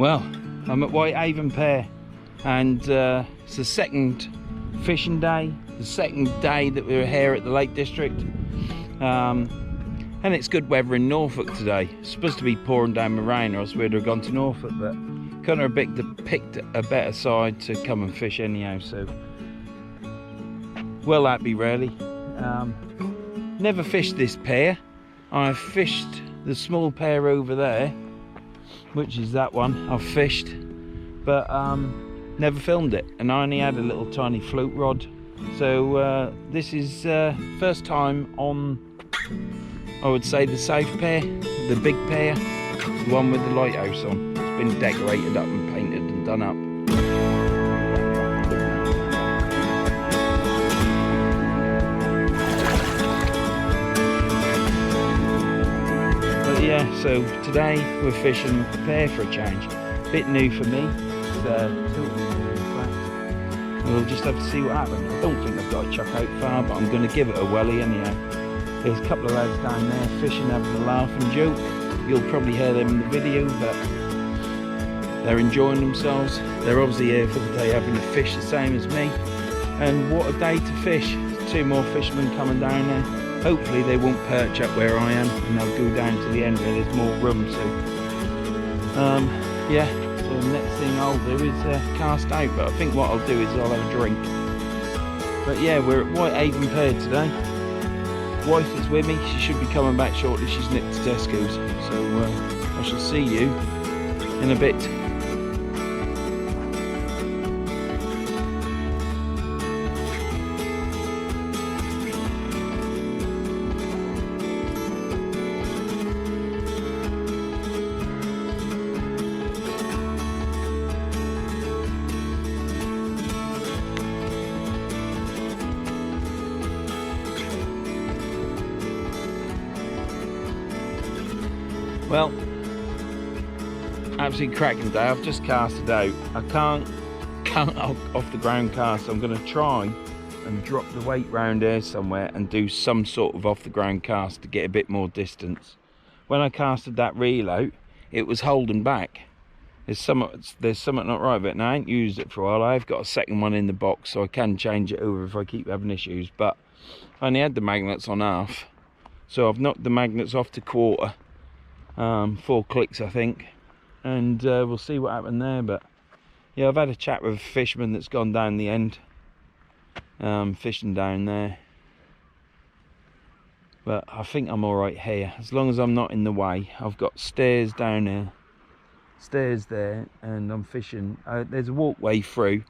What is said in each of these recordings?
Well, I'm at Whitehaven Pier, and it's the second fishing day, the second day that we were here at the Lake District. And it's good weather in Norfolk today. It's supposed to be pouring down with rain, or else we'd have gone to Norfolk, but Connor picked a better side to come and fish anyhow, so well happy really. Never fished this pier. I've fished the small pier over there, which is that one I've fished, but never filmed it, and I only had a little tiny float rod. So this is first time on, I would say, the South Pier, the big pier, the one with the lighthouse on. It's been decorated up and painted and done up. But yeah, so today we're fishing the pier for a change. Bit new for me. It's totally new in fact. We'll just have to see what happens. I don't think I've got to chuck out far, but I'm going to give it a welly anyhow. There's a couple of lads down there fishing, having a laugh and joke. You'll probably hear them in the video, but they're enjoying themselves. They're obviously here for the day, having to fish the same as me. And what a day to fish. There's 2 more fishermen coming down there. Hopefully they won't perch up where I am, and they'll go down to the end where there's more room. So yeah, so the next thing I'll do is cast out, but I think what I'll do is I'll have a drink. But yeah, we're at Whitehaven Pier today. Wife is with me. She should be coming back shortly. She's nipped to Tesco's, so I shall see you in a bit. Well, absolutely cracking day. I've just cast it out. I can't off the ground cast. I'm going to try and drop the weight round here somewhere and do some sort of off the ground cast to get a bit more distance. When I casted that reel out, it was holding back. There's something not right with it, and I ain't used it for a while. I've got a second one in the box, so I can change it over if I keep having issues, but I only had the magnets on half, so I've knocked the magnets off to 1/4. 4 clicks I think, and we'll see what happened there. But yeah, I've had a chat with a fisherman that's gone down the end, fishing down there, but I think I'm alright here, as long as I'm not in the way. I've got stairs down here, stairs there, and I'm fishing, there's a walkway through,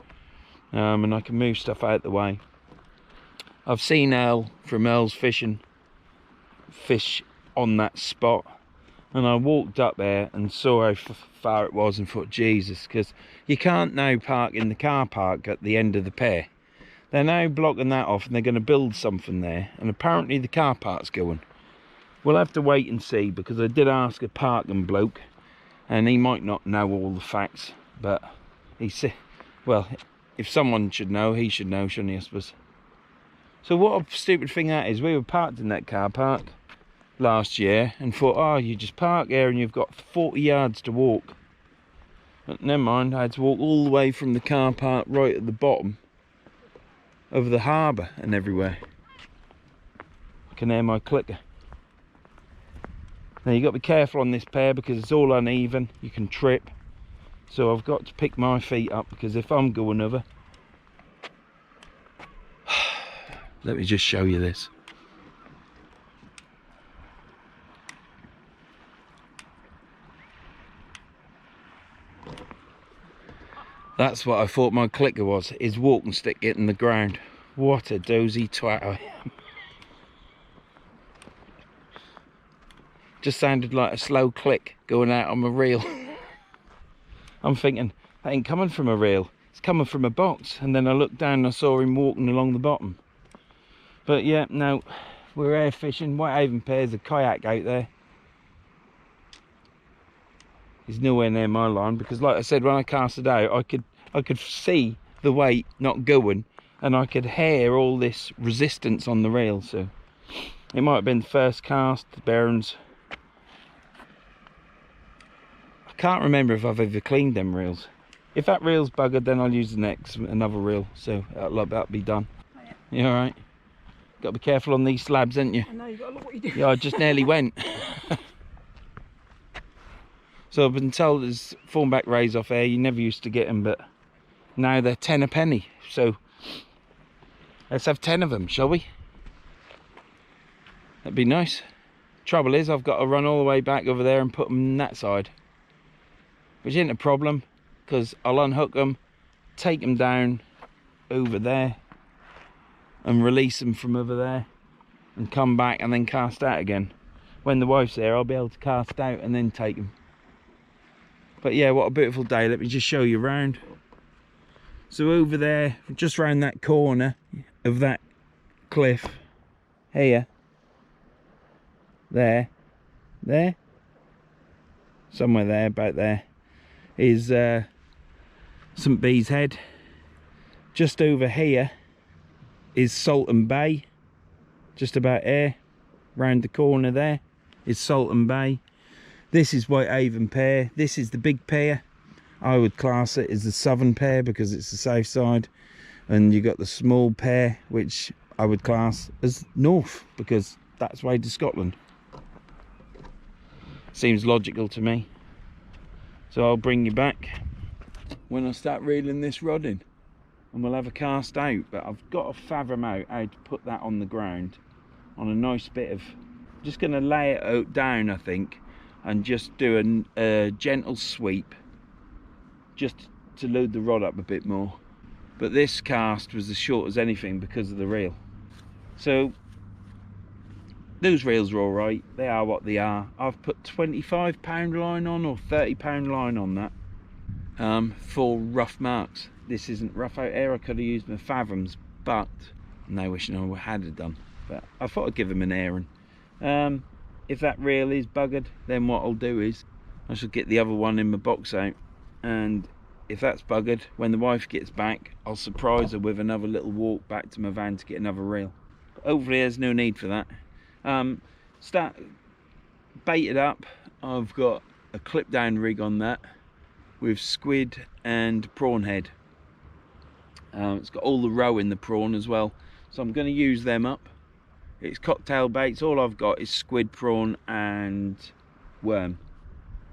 and I can move stuff out the way. I've seen Al from Al's Fishing fish on that spot, and I walked up there and saw how far it was and thought, Jesus, because you can't now park in the car park at the end of the pier. They're now blocking that off, and they're going to build something there, and apparently the car park's going. We'll have to wait and see, because I did ask a parking bloke, and he might not know all the facts, but he said, well, if someone should know, he should know, shouldn't he, I suppose. So what a stupid thing that is. We were parked in that car park last year and thought, oh, you just park here and you've got 40 yards to walk. But never mind, I had to walk all the way from the car park right at the bottom of the harbour and everywhere. I can hear my clicker. Now you've got to be careful on this pier because it's all uneven, you can trip. So I've got to pick my feet up, because if I'm going over, let me just show you this. That's what I thought my clicker was, his walking stick hitting the ground. What a dozy twat I am. Just sounded like a slow click going out on my reel. I'm thinking, that ain't coming from a reel, it's coming from a box. And then I looked down and I saw him walking along the bottom. But yeah, no, we're air fishing. Whitehaven Pier, there's a kayak out there. He's nowhere near my line, because like I said, when I cast it out, I could see the weight not going, and I could hear all this resistance on the reel. So it might have been the first cast, the Verns. I can't remember if I've ever cleaned them reels. If that reel's buggered, then I'll use another reel, so that'll be done. Oh, yeah. You alright? Got to be careful on these slabs, ain't you? I know, you've got to look what you do. Yeah, I just nearly went. So I've been told there's form-back rays off air, you never used to get them, but now they're 10 a penny. So let's have 10 of them, shall we? That'd be nice. Trouble is, I've got to run all the way back over there and put them on that side, which isn't a problem, because I'll unhook them, take them down over there and release them from over there and come back and then cast out again. When the wife's there, I'll be able to cast out and then take them. But yeah, what a beautiful day. Let me just show you around. So over there, just round that corner of that cliff here, there, somewhere there, about there, is St Bees Head. Just over here is Salton Bay, just about here. Round the corner there is Salton Bay. This is Whitehaven Pier. This is the big pier. I would class it as the southern pier because it's the south side, and you got the small pier which I would class as north because that's way to Scotland. Seems logical to me. So I'll bring you back when I start reeling this rod in and we'll have a cast out, but I've got to fathom out how to put that on the ground on a nice bit of, just going to lay it out down I think, and just do a gentle sweep just to load the rod up a bit more. But this cast was as short as anything because of the reel. So those reels are alright, they are what they are. I've put £25 line on or £30 line on that for rough marks. This isn't rough out here. I could have used my fathoms, but no wishing I had it done. But I thought I'd give them an airing. If that reel is buggered, then what I'll do is I shall get the other one in my box out, and if that's buggered, when the wife gets back, I'll surprise her with another little walk back to my van to get another reel. But hopefully there's no need for that. Start baited up. I've got a clip down rig on that with squid and prawn head. It's got all the roe in the prawn as well, so I'm going to use them up. It's cocktail baits. All I've got is squid, prawn and worm.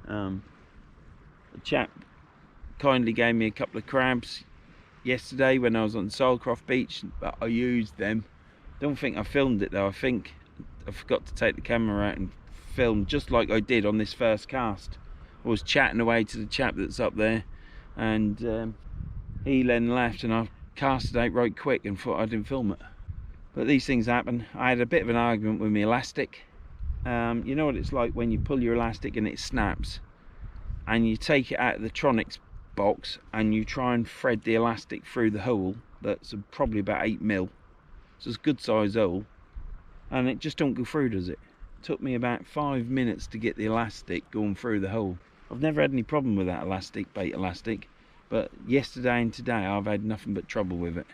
The chap kindly gave me a couple of crabs yesterday when I was on Sailcroft Beach, but I used them. Don't think I filmed it though. I think I forgot to take the camera out and film just like I did on this first cast. I was chatting away to the chap that's up there, and he then left and I cast it out right quick and thought I didn't film it. But these things happen. I had a bit of an argument with my elastic. You know what it's like when you pull your elastic and it snaps, and you take it out of the Tronics box and you try and thread the elastic through the hole that's probably about 8mm. So it's a good size hole, and it just don't go through, does it? Took me about 5 minutes to get the elastic going through the hole. I've never had any problem with that elastic, bait elastic, but yesterday and today I've had nothing but trouble with it.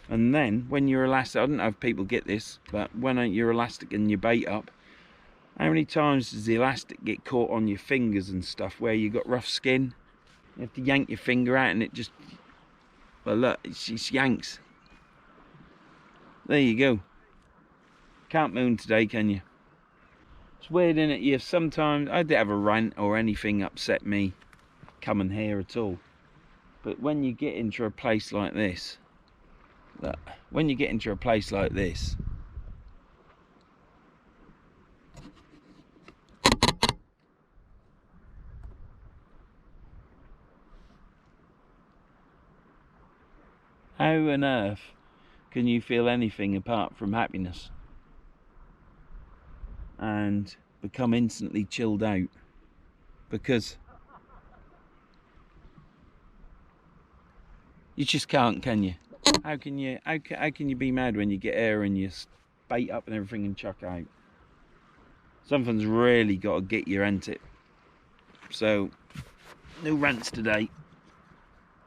And then when you're elastic, I don't know if people get this, but when you're elastic and your bait up, how many times does the elastic get caught on your fingers and stuff where you got rough skin? You have to yank your finger out and it just, well look, it just yanks. There you go. Can't moon today, can you? It's weird, isn't it? You sometimes, I didn't have a rant or anything upset me coming here at all. But when you get into a place like this, look, when you get into a place like this, how on earth can you feel anything apart from happiness and become instantly chilled out? Because you just can't, can you? How can you be mad when you get air and you bait up and everything and chuck out? Something's really got to get you, ain't it? So no rants today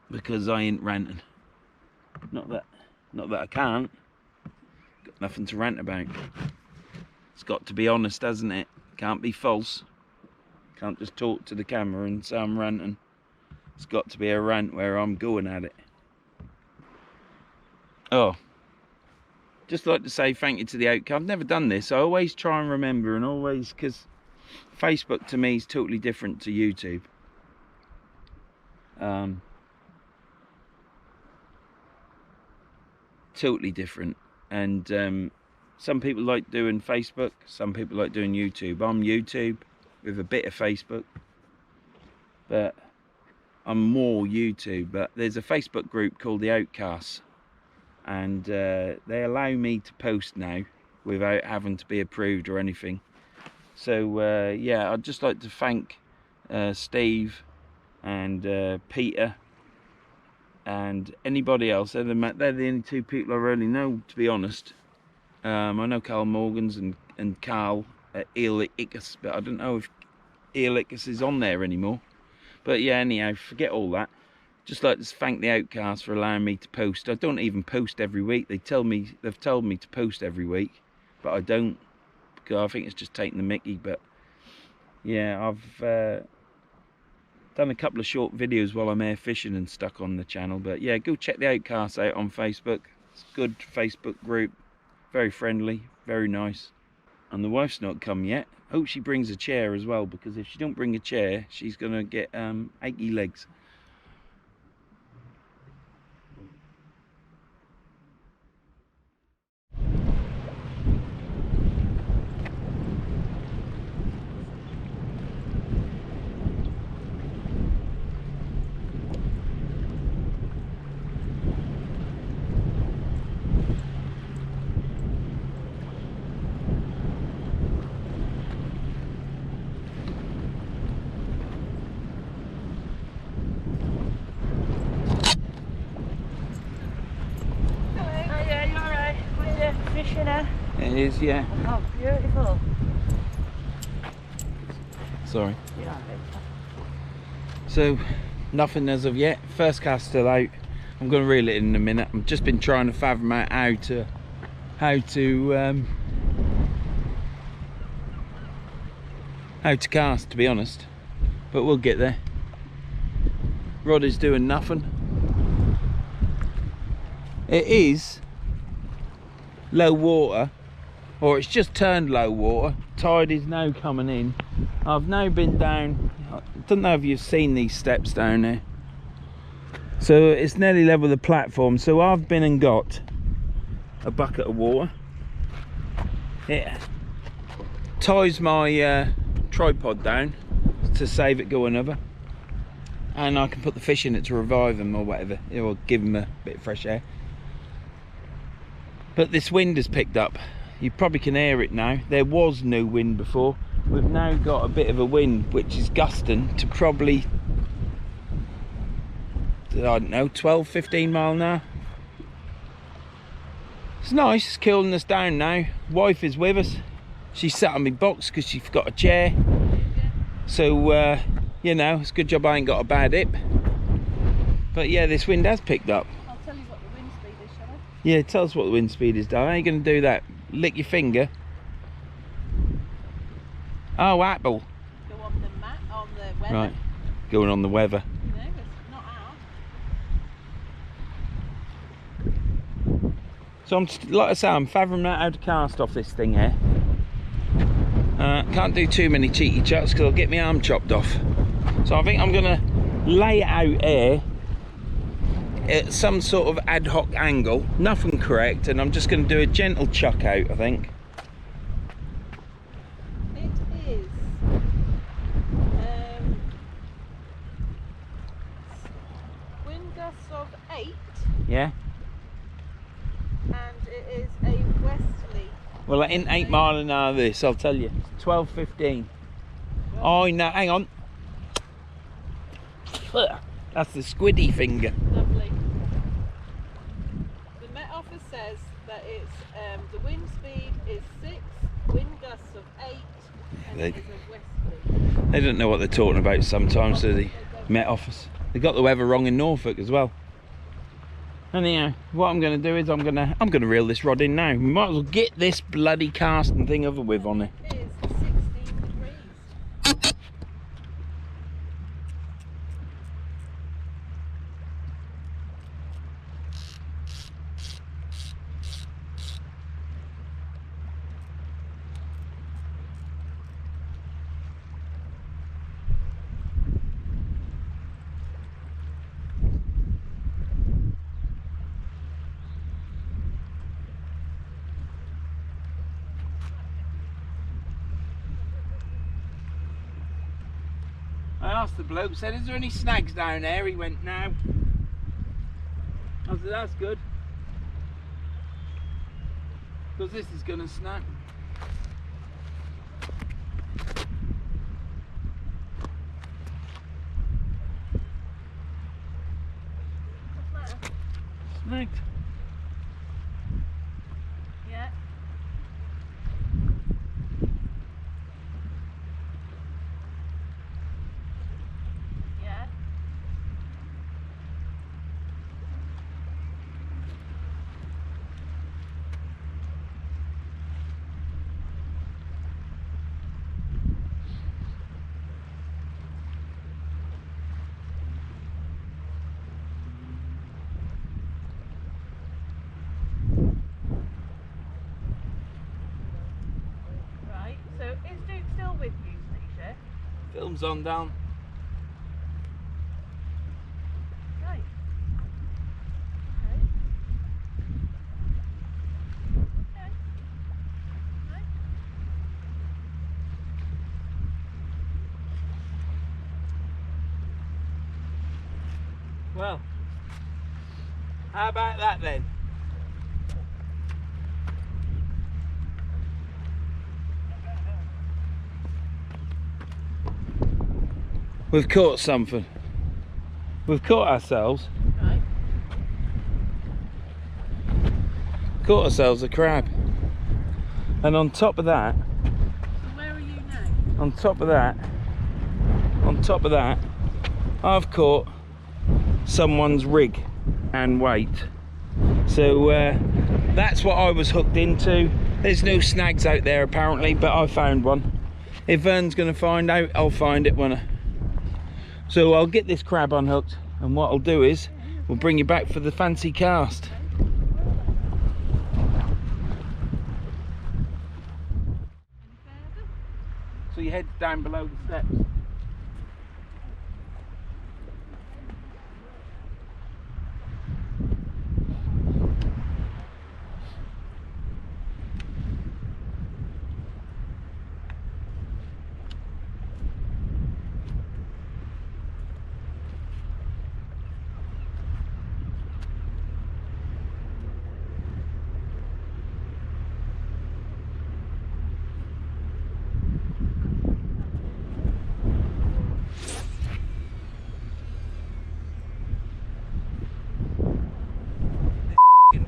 because I ain't ranting. Not that I can't. Got nothing to rant about. It's got to be honest, hasn't it? Can't be false. Can't just talk to the camera and say I'm ranting. It's got to be a rant where I'm going at it. Oh, just like to say thank you to the outcast. I've never done this. I always try and remember, and always, because Facebook to me is totally different to YouTube. Totally different. And some people like doing Facebook, some people like doing YouTube. I'm YouTube with a bit of Facebook, but I'm more YouTube. But there's a Facebook group called the Outcasts, and they allow me to post now without having to be approved or anything. So yeah, I'd just like to thank Steve and Peter and anybody else. They're the only two people I really know, to be honest. I know Carl Morgans and Carl Eelickus, but I don't know if Eelickus is on there anymore. But yeah, anyhow, forget all that. Just like to thank the Outcasts for allowing me to post. I don't even post every week. They've told me to post every week, but I don't, because I think it's just taking the mickey. But yeah, I've done a couple of short videos while I'm air fishing and stuck on the channel. But yeah, go check the Outcasts out on Facebook. It's a good Facebook group, very friendly, very nice. And the wife's not come yet. Hope she brings a chair as well, because if she don't bring a chair, she's gonna get achy legs. It is, yeah. Oh, beautiful. Sorry. Yeah. So, nothing as of yet. First cast still out. I'm going to reel it in a minute. I've just been trying to fathom out how to cast, to be honest. But we'll get there. Rod is doing nothing. It is low water, or it's just turned low water. Tide is now coming in. I've now been down, I don't know if you've seen these steps down there, so it's nearly level with the platform. So I've been and got a bucket of water. It ties my tripod down to save it going over, and I can put the fish in it to revive them or whatever. It will give them a bit of fresh air. But this wind has picked up. You probably can hear it now. There was no wind before. We've now got a bit of a wind which is gusting to probably, I don't know, 12-15 mile an hour. It's nice, it's cooling us down now. Wife is with us. She sat on my box because she forgot a chair. So you know, it's a good job I ain't got a bad hip. But yeah, this wind has picked up. I'll tell you what the wind speed is, shall I? Yeah, tell us what the wind speed is, Dad. I ain't going to do that. Lick your finger. Oh, Apple. Go on the map, on the weather. Right, going on the weather. No, it's not out. So I'm, like I say, I'm fathoming out how to cast off this thing here. Can't do too many cheeky chucks because I'll get my arm chopped off. So I think I'm going to lay it out here at some sort of ad hoc angle, nothing correct, and I'm just going to do a gentle chuck out, I think. It is wind gusts of 8. Yeah. And it is a westerly. Well, in 8 mile an hour this, I'll tell you. 12-15. Oh no, hang on. That's the squiddy finger. Lovely. The Met Office says that it's the wind speed is 6, wind gusts of 8, and it is a westerly. They don't know what they're talking about sometimes, do they? Met Office. They got the weather wrong in Norfolk as well. Anyhow, what I'm going to do is I'm going to reel this rod in now. We might as well get this bloody casting thing over with on it. It is 16 degrees. asked the bloke, said, is there any snags down there? He went, no. I said, that's good. Because this is going to snap. What's the matter? Snagged. Yeah. Yeah. Right, so is Duke still with you, Sneisha? Film's on down. Right. Okay. Okay. Right. Well, how about that then? We've caught something. We've caught ourselves. Right. Caught ourselves a crab. And on top of that, So where are you now? on top of that, I've caught someone's rig and weight. So that's what I was hooked into. There's no snags out there apparently, but I found one. If Vern's gonna find out, I'll find it when So I'll get this crab unhooked, and what I'll do is we'll bring you back for the fancy cast. So your head's down below the steps.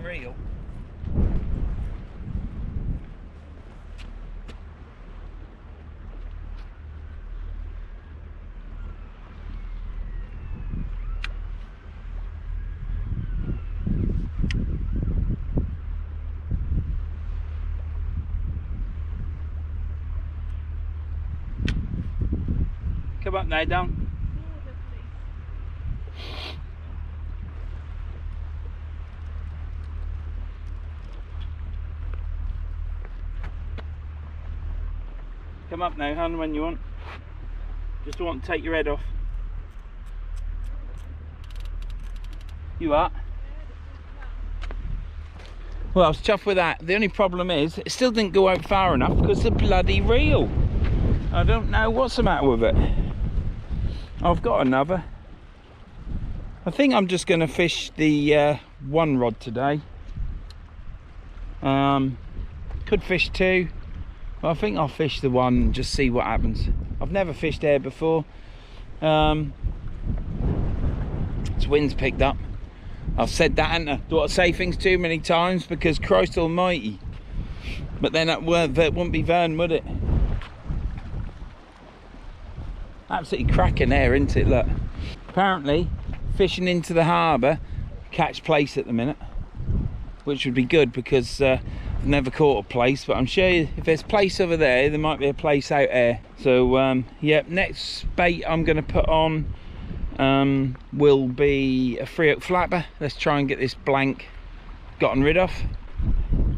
Real. Come up now, down. Come up now, hand when you want. Just don't want to take your head off. You are? Well, I was chuffed with that. The only problem is, it still didn't go out far enough because the bloody reel. I don't know what's the matter with it. I've got another. I think I'm just going to fish the one rod today. Could fish two. Well, I think I'll fish the one and just see what happens. I've never fished there before. This wind's picked up. I've said that, haven't I? Don't say things too many times because Christ almighty. But then that wouldn't be Vern, would it? Absolutely cracking air, isn't it? Look. Apparently, fishing into the harbour catch place at the minute, which would be good because I've never caught a place, but I'm sure if there's place over there, there might be a place out there. So yeah, next bait I'm going to put on will be a 3/8 flapper. Let's try and get this blank gotten rid of.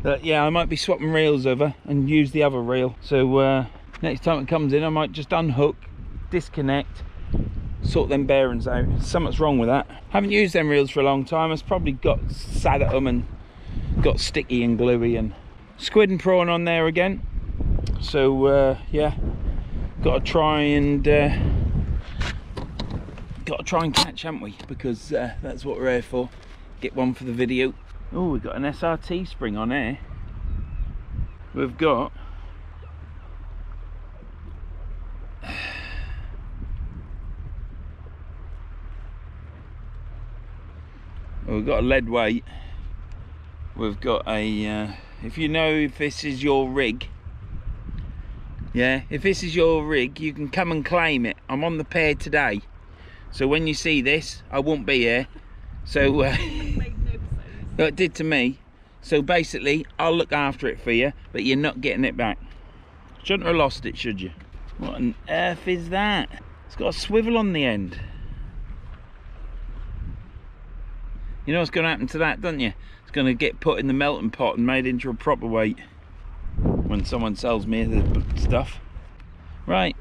But yeah, I might be swapping reels over and use the other reel. So next time it comes in, I might just unhook, disconnect, sort them bearings out. Something's wrong with that. Haven't used them reels for a long time. It's probably got sat at them and got sticky and gluey. And squid and prawn on there again. So yeah, got to try and got to try and catch, haven't we? Because that's what we're here for. Get one for the video. Oh, we've got an SRT spring on here. We've got a lead weight. We've got a if you know if this is your rig, yeah, if this is your rig, you can come and claim it. I'm on the pier today, so when you see this, I won't be here. So it did to me. So basically, I'll look after it for you, but you're not getting it back. Shouldn't have lost it, should you? What on earth is that? It's got a swivel on the end. You know what's going to happen to that, don't you? It's going to get put in the melting pot and made into a proper weight when someone sells me the stuff. Right,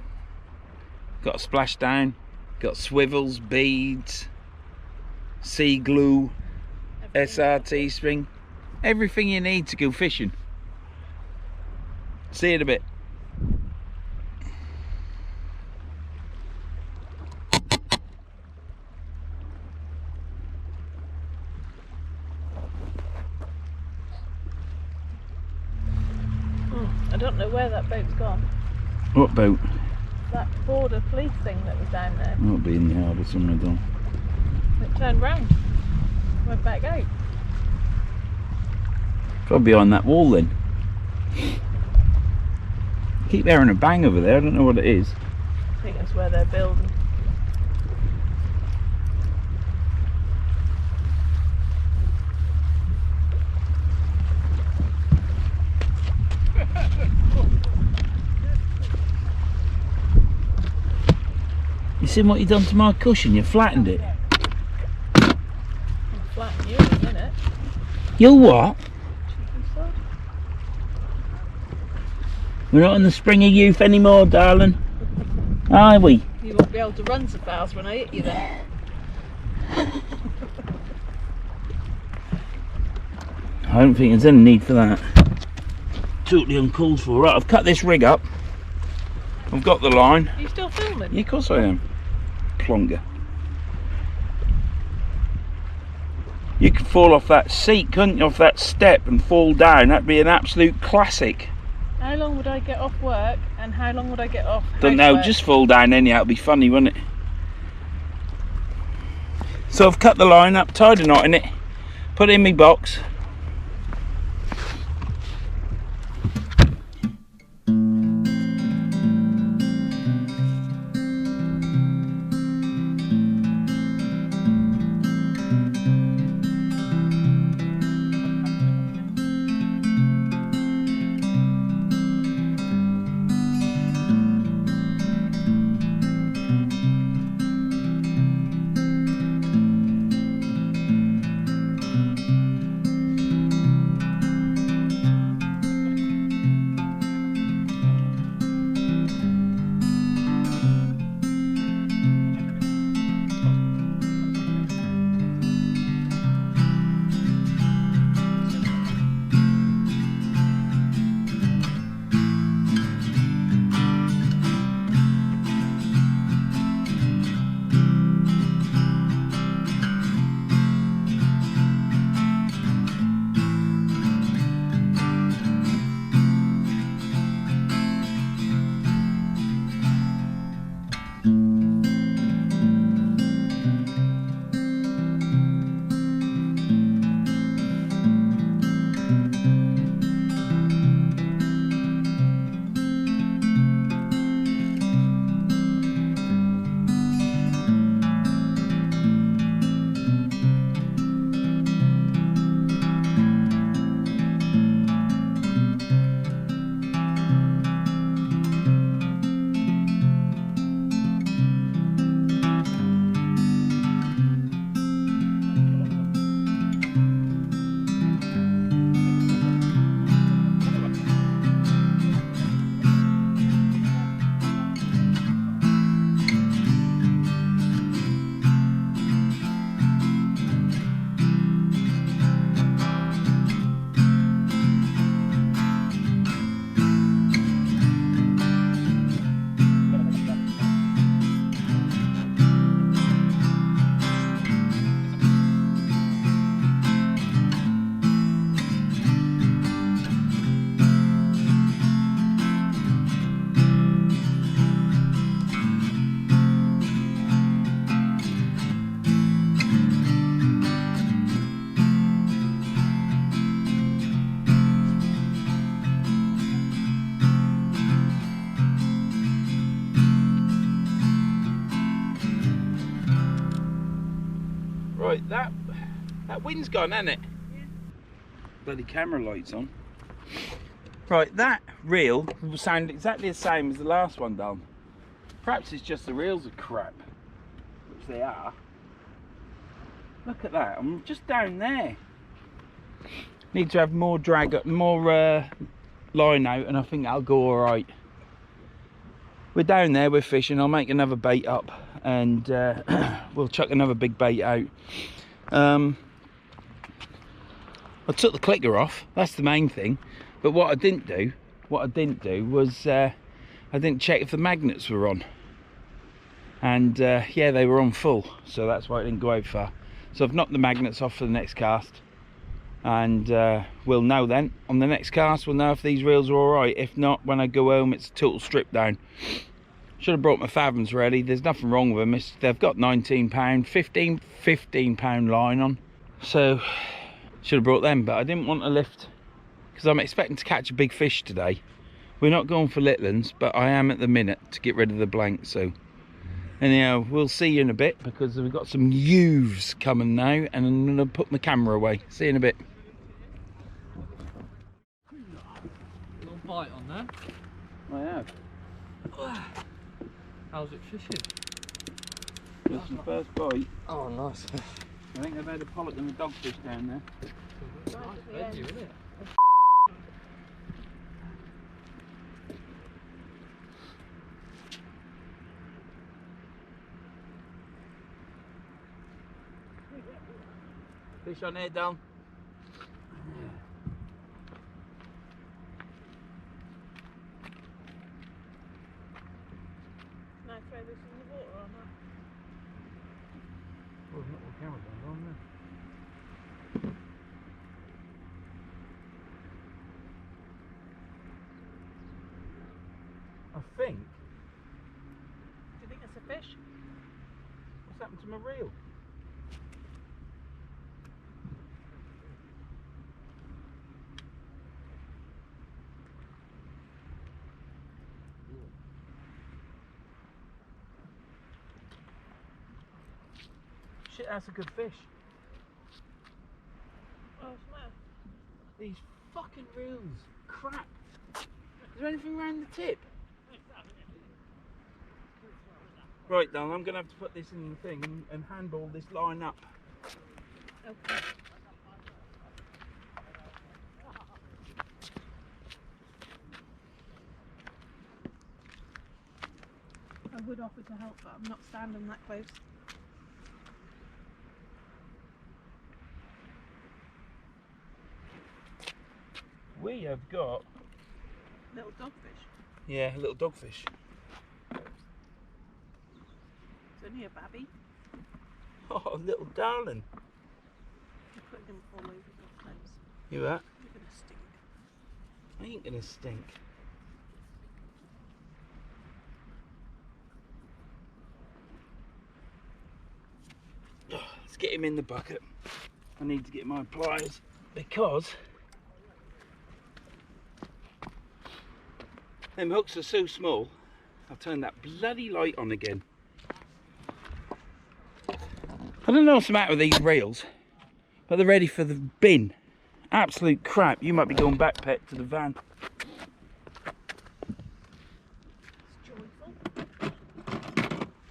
got a splashdown, got swivels, beads, sea glue, SRT string, everything you need to go fishing. See you in a bit. I don't know where that boat's gone. What boat? That border police thing that was down there. It'll be in the harbour somewhere, Don. It turned round. Went back out. Probably behind that wall then. Keep hearing a bang over there, I don't know what it is. I think that's where they're building. You seen what you done to my cushion? You flattened it. I'll flatten you in a minute. You what? Cheeky sod. We're not in the spring of youth anymore, darling. Are we? You won't be able to run so fast when I hit you then. I don't think there's any need for that. Totally uncalled for. Right, I've cut this rig up. I've got the line. Are you still filming? Yeah, of course I am. Plonker. You could fall off that seat, couldn't you, off that step and fall down. That'd be an absolute classic. How long would I get off work and how long would I get off Don't know, housework? just fall down anyhow. It'd be funny, wouldn't it? So I've cut the line up, tied a knot in it, put it in my box. Right, that wind's gone, hasn't it? Yeah. Bloody camera lights on. Right, that reel will sound exactly the same as the last one done. Perhaps it's just the reels are crap, which they are. Look at that, I'm just down there. Need to have more drag, more line out, and I think that'll go all right. We're down there, we're fishing. I'll make another bait up, and we'll chuck another big bait out. I took the clicker off, that's the main thing. But what I didn't do was I didn't check if the magnets were on. And yeah, they were on full, so that's why it didn't go out far. So I've knocked the magnets off for the next cast, and we'll know then. On the next cast, we'll know if these reels are all right. If not, when I go home, it's a total strip down. Should have brought my fathoms ready. There's nothing wrong with them. They've got 19 pound, 15 pound line on. So should have brought them, but I didn't want to lift because I'm expecting to catch a big fish today. We're not going for little ones, but I am at the minute to get rid of the blank. So anyhow, we'll see you in a bit because we've got some youths coming now, and I'm going to put my camera away. See you in a bit. Little bite on there. I have. How's it fishing? Just the first bite. Oh, nice. I think they've had a pollock and a dogfish down there. Nice venue, isn't it? Fish on here, Dom. Can I throw this in the water or not? Well, not the camera's on there. I think. Do you think it's a fish? What's happened to my reel? Shit, that's a good fish. Oh, smell. These fucking reels, crap. Is there anything around the tip? Right, Dan, I'm going to have to put this in the thing and handball this line up. Okay. I would offer to help, but I'm not standing that close. We have got... Little dogfish. Yeah, a little dogfish. It's only a babby. Oh, little darling. You're putting him all over your clothes. You that? You're gonna stink. I ain't gonna stink. Oh, let's get him in the bucket. I need to get my pliers because them hooks are so small. I'll turn that bloody light on again. I don't know what's the matter with these reels, but they're ready for the bin. Absolute crap. You might be going back, Pet, to the van. It's joyful.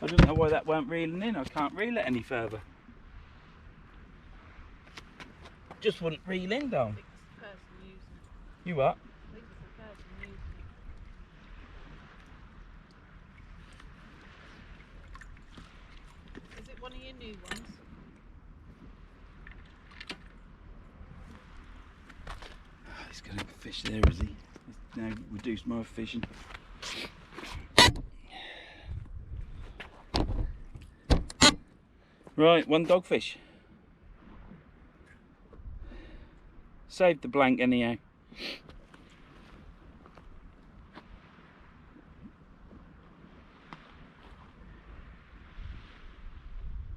I don't know why that weren't reeling in. I can't reel it any further. Just wouldn't reel in, down. I think it's the person using it. You what? I think it's the person using it. Is it one of your new ones? He's going to fish there, is he? He's now reduced my fishing. Right, one dogfish. Saved the blank anyhow.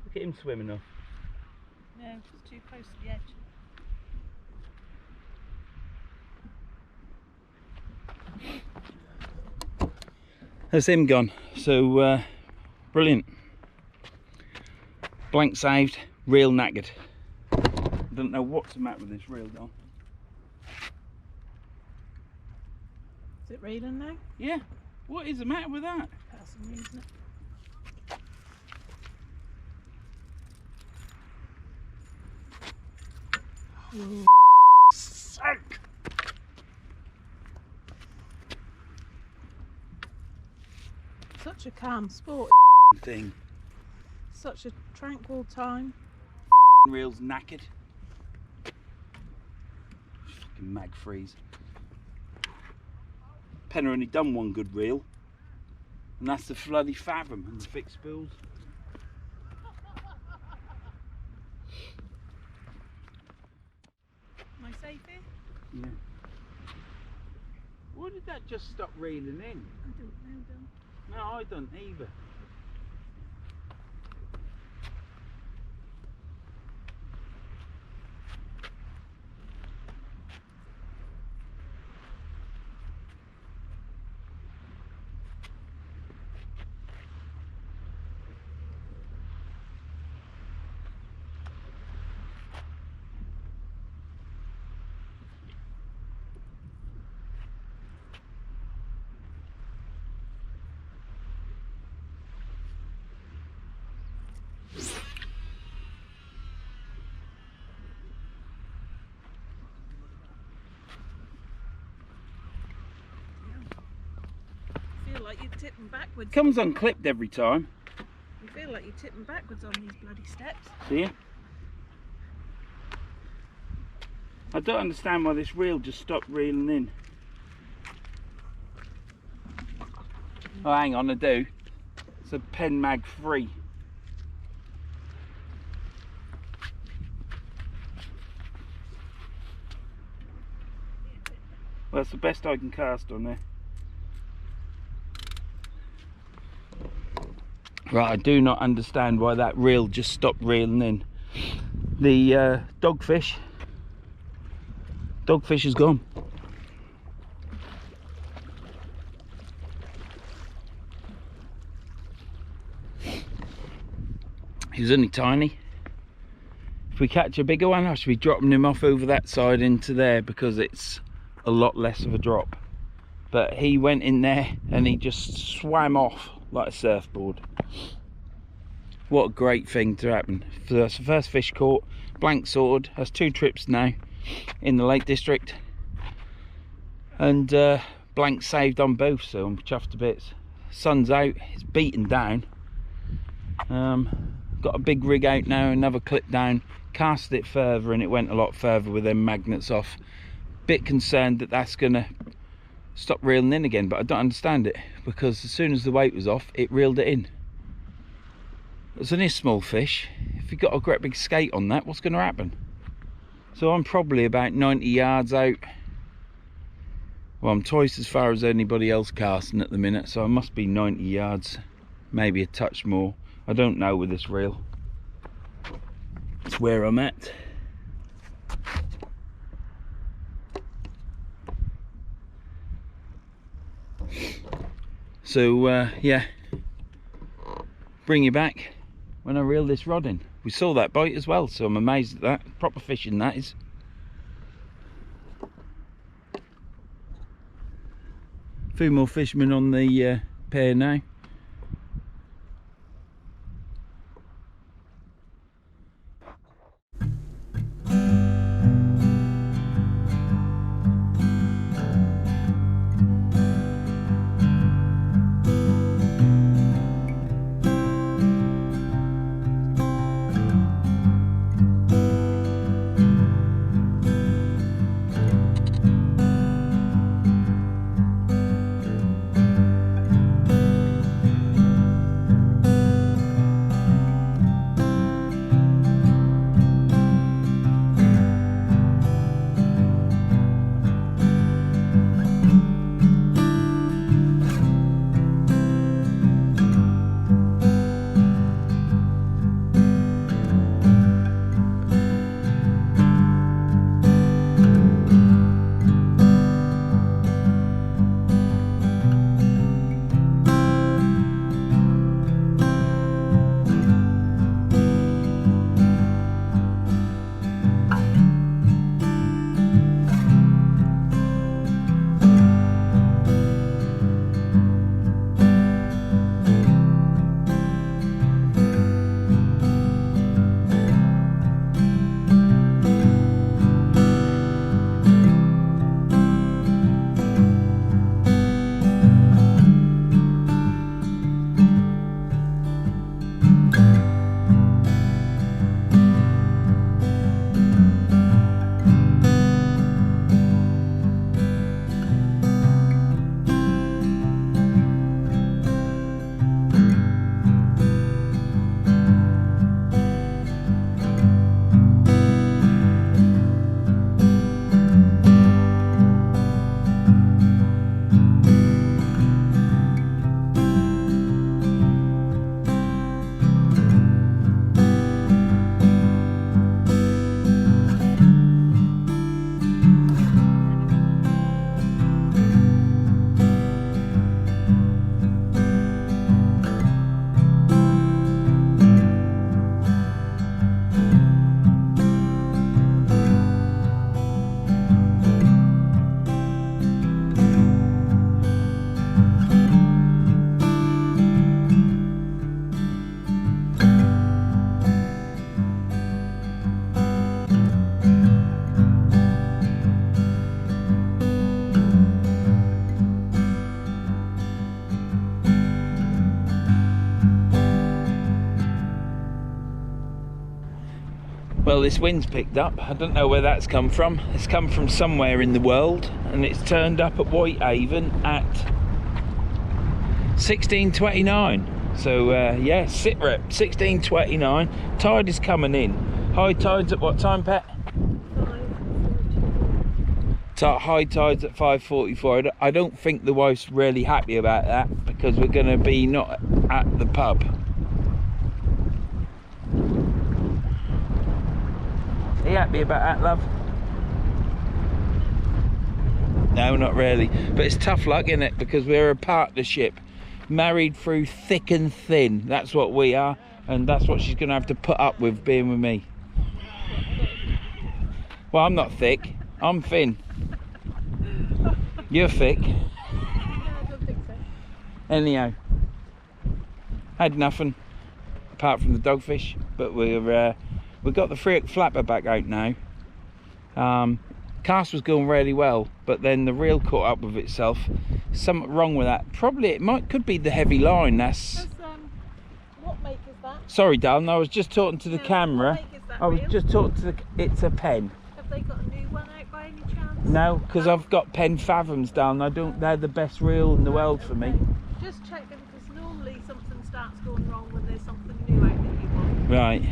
Look at him swimming off. No, it's too close to the edge. There's him gone. So brilliant. Blank saved, Reel knackered. I don't know what's the matter with this reel, Don. Is it reeling now? Yeah. What is the matter with that? Person using it. Sake! Such a calm sport. Thing. Such a tranquil time. Reel's knackered. Fucking mag freeze. Penner only done one good reel, and that's the bloody Fathom and the fixed spools. Am I safe here? Yeah. Why did that just stop reeling in? I don't know, Don. No, I don't either. You feel like you're tipping backwards. Comes unclipped every time. You feel like you're tipping backwards on these bloody steps. See ya? I don't understand why this reel just stopped reeling in. Oh, hang on, I do. It's a Pen Mag 3. Well, that's the best I can cast on there. Right, I do not understand why that reel just stopped reeling in. The Dogfish is gone. He's only tiny. If we catch a bigger one, I should be dropping him off over that side into there because it's a lot less of a drop. But he went in there and he just swam off like a surfboard. What a great thing to happen. That's the first fish caught, blank sorted. That's 2 trips now in the Lake District, and blank saved on both, so I'm chuffed to bits. Sun's out, it's beaten down. Got a big rig out now, another clip down, cast it further and it went a lot further with them magnets off. Bit concerned that that's gonna stop reeling in again, but I don't understand it, because as soon as the weight was off it reeled it in. It's only a small fish. If you've got a great big skate on that, what's going to happen? So I'm probably about 90 yards out. Well, I'm twice as far as anybody else casting at the minute, so I must be 90 yards, maybe a touch more. I don't know with this reel. It's where I'm at. So yeah, bring you back when I reel this rod in. We saw that bite as well, so I'm amazed at that. Proper fishing that is. A few more fishermen on the pier now. Well, this wind's picked up. I don't know where that's come from. It's come from somewhere in the world, and it's turned up at Whitehaven at 16:29. So yeah, sit rep 16:29. Tide is coming in. High tide's at what time, Pet? 5:44. High tide's at 5:44. I don't think the wife's really happy about that, because we're going to be not at the pub. Are you happy about that, love? No, not really. But it's tough luck, isn't it? Because we're a partnership. Married through thick and thin. That's what we are. And that's what she's going to have to put up with, being with me. Well, I'm not thick. I'm thin. You're thick. No, I don't think so. Anyhow. Had nothing. Apart from the dogfish. But we've got the free flapper back out now. Cast was going really well, but then the reel caught up with itself. Something wrong with that. Probably could be the heavy line. That's. What make is that? Sorry, darling. I was just talking to the camera. What make is that I was reel? just talking to the. It's a pen. Have they got a new one out by any chance? No, because I've got pen fathoms, darling. I don't. They're the best reel in the world for me. Okay. Just check them, because normally something starts going wrong when there's something new out that you want. Right.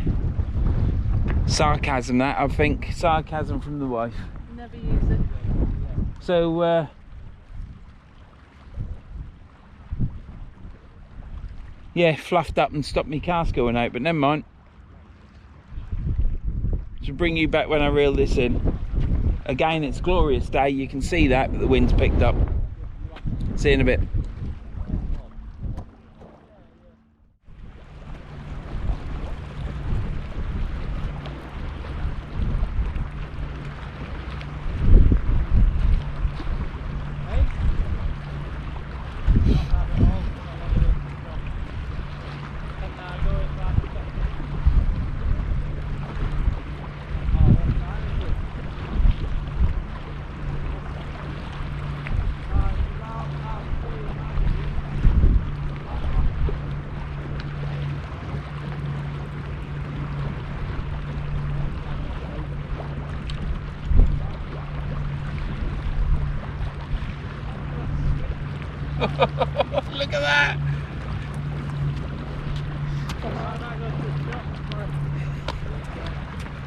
Sarcasm, that I think. Sarcasm from the wife. Never use it. So. Yeah, fluffed up and stopped me cast going out, but never mind. To bring you back when I reel this in. Again, it's a glorious day, you can see that, but the wind's picked up. See you in a bit. Look at that!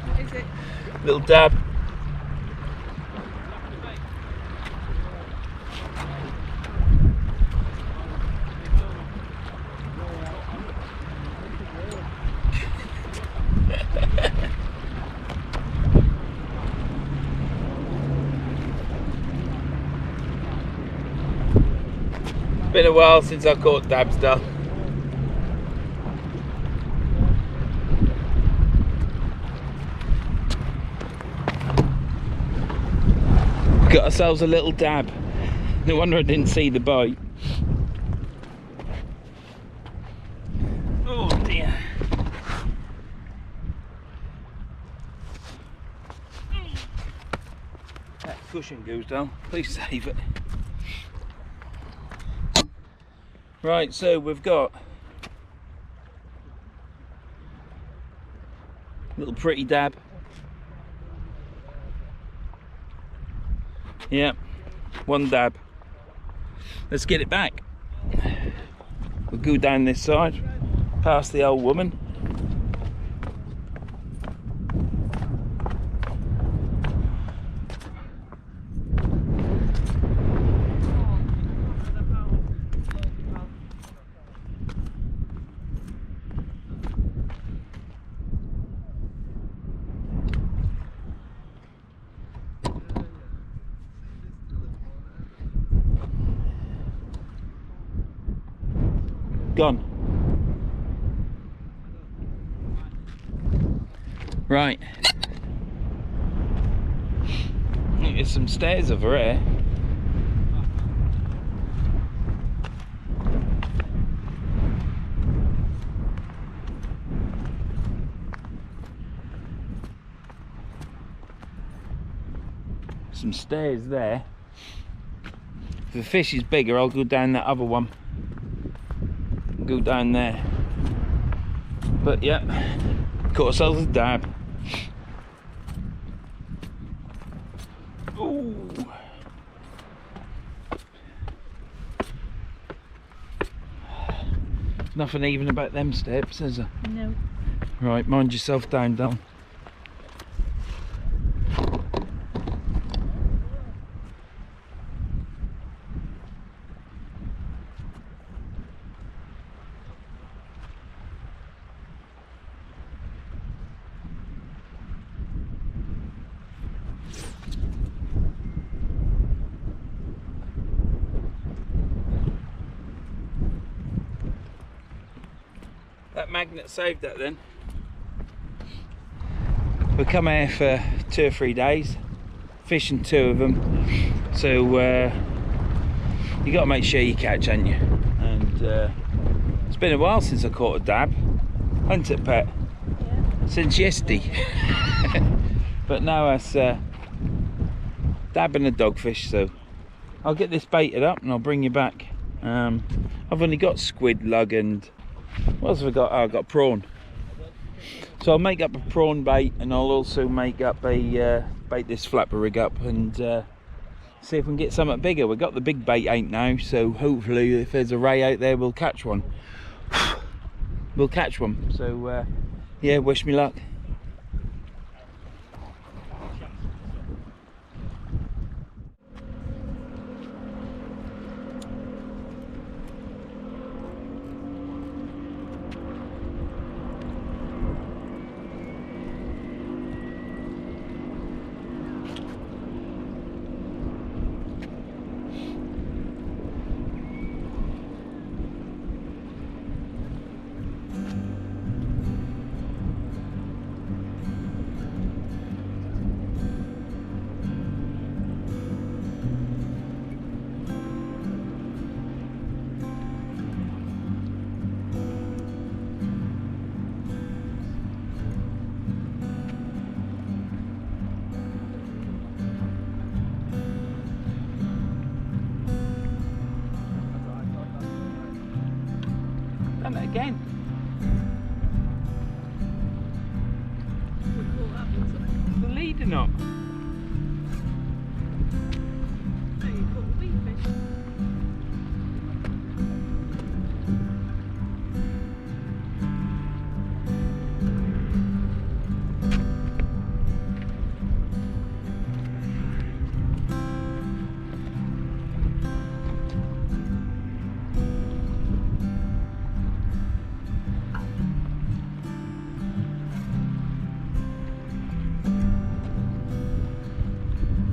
What is it? Little dab. Been a while since I caught dabs, done. Got ourselves a little dab. No wonder I didn't see the bite. Oh dear. That cushion goes down. Please save it. Right, so we've got a little pretty dab. Yeah, one dab. Let's get it back. We'll go down this side, past the old woman. Gone. Right. There's some stairs over here. Some stairs there. If the fish is bigger, I'll go down that other one. Go down there. But yeah, caught ourselves a dab. Nothing even about them steps, is there? No. Right, mind yourself down, Don. That magnet saved that then. We come here for 2 or 3 days, fishing 2 of them. So you got to make sure you catch, ain't you? And it's been a while since I caught a dab, hasn't it, Pet? Yeah. Since yesterday. But now it's dabbing a dogfish. So I'll get this baited up and I'll bring you back. I've only got squid, lug, and what else have I got? Oh, I've got prawn. So I'll make up a prawn bait, and I'll also make up a bait this flapper rig up and see if we can get something bigger. We've got the big bait ain't now, so hopefully if there's a ray out there we'll catch one. We'll catch one. So yeah, wish me luck. Done it again. The leader not.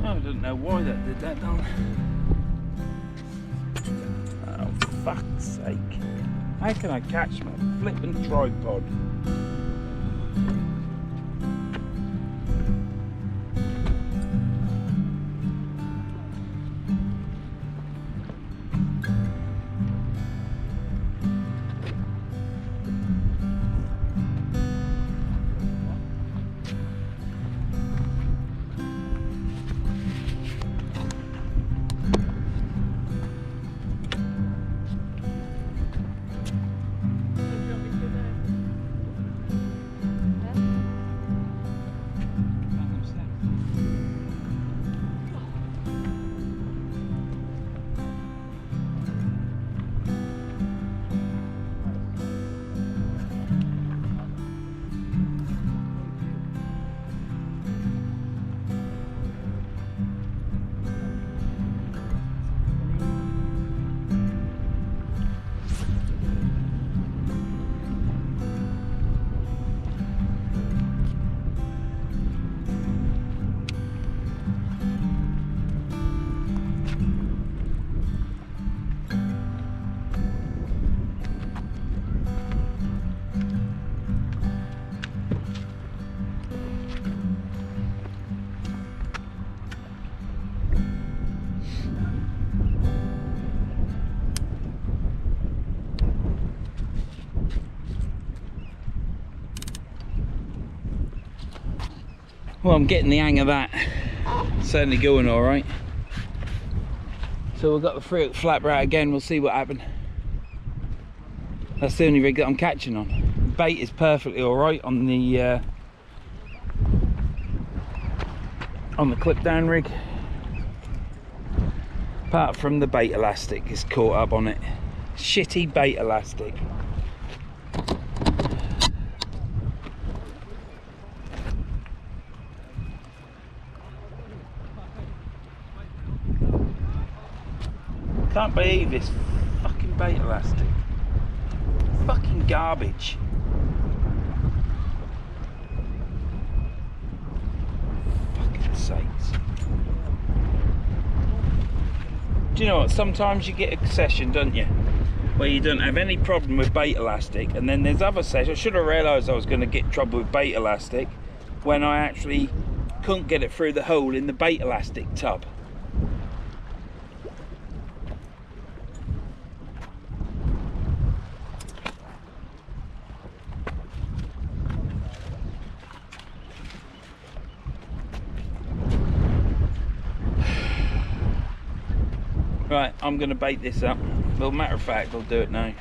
I don't know why that did that, Don. Oh, fuck's sake. How can I catch my flippin' tripod? Well, I'm getting the hang of that. Certainly going all right. So we've got the 3 hook flapper out again. We'll see what happens. That's the only rig that I'm catching on. The bait is perfectly all right on the clip down rig. Apart from the bait elastic is caught up on it. Shitty bait elastic. Can't believe this fucking bait elastic. Fucking garbage. Fucking sakes. Do you know what? Sometimes you get a session, don't you, where you don't have any problem with bait elastic, and then there's other sessions. I should have realised I was going to get trouble with bait elastic when I actually couldn't get it through the hole in the bait elastic tub. Right, I'm going to bait this up. Well, matter of fact, I'll do it now.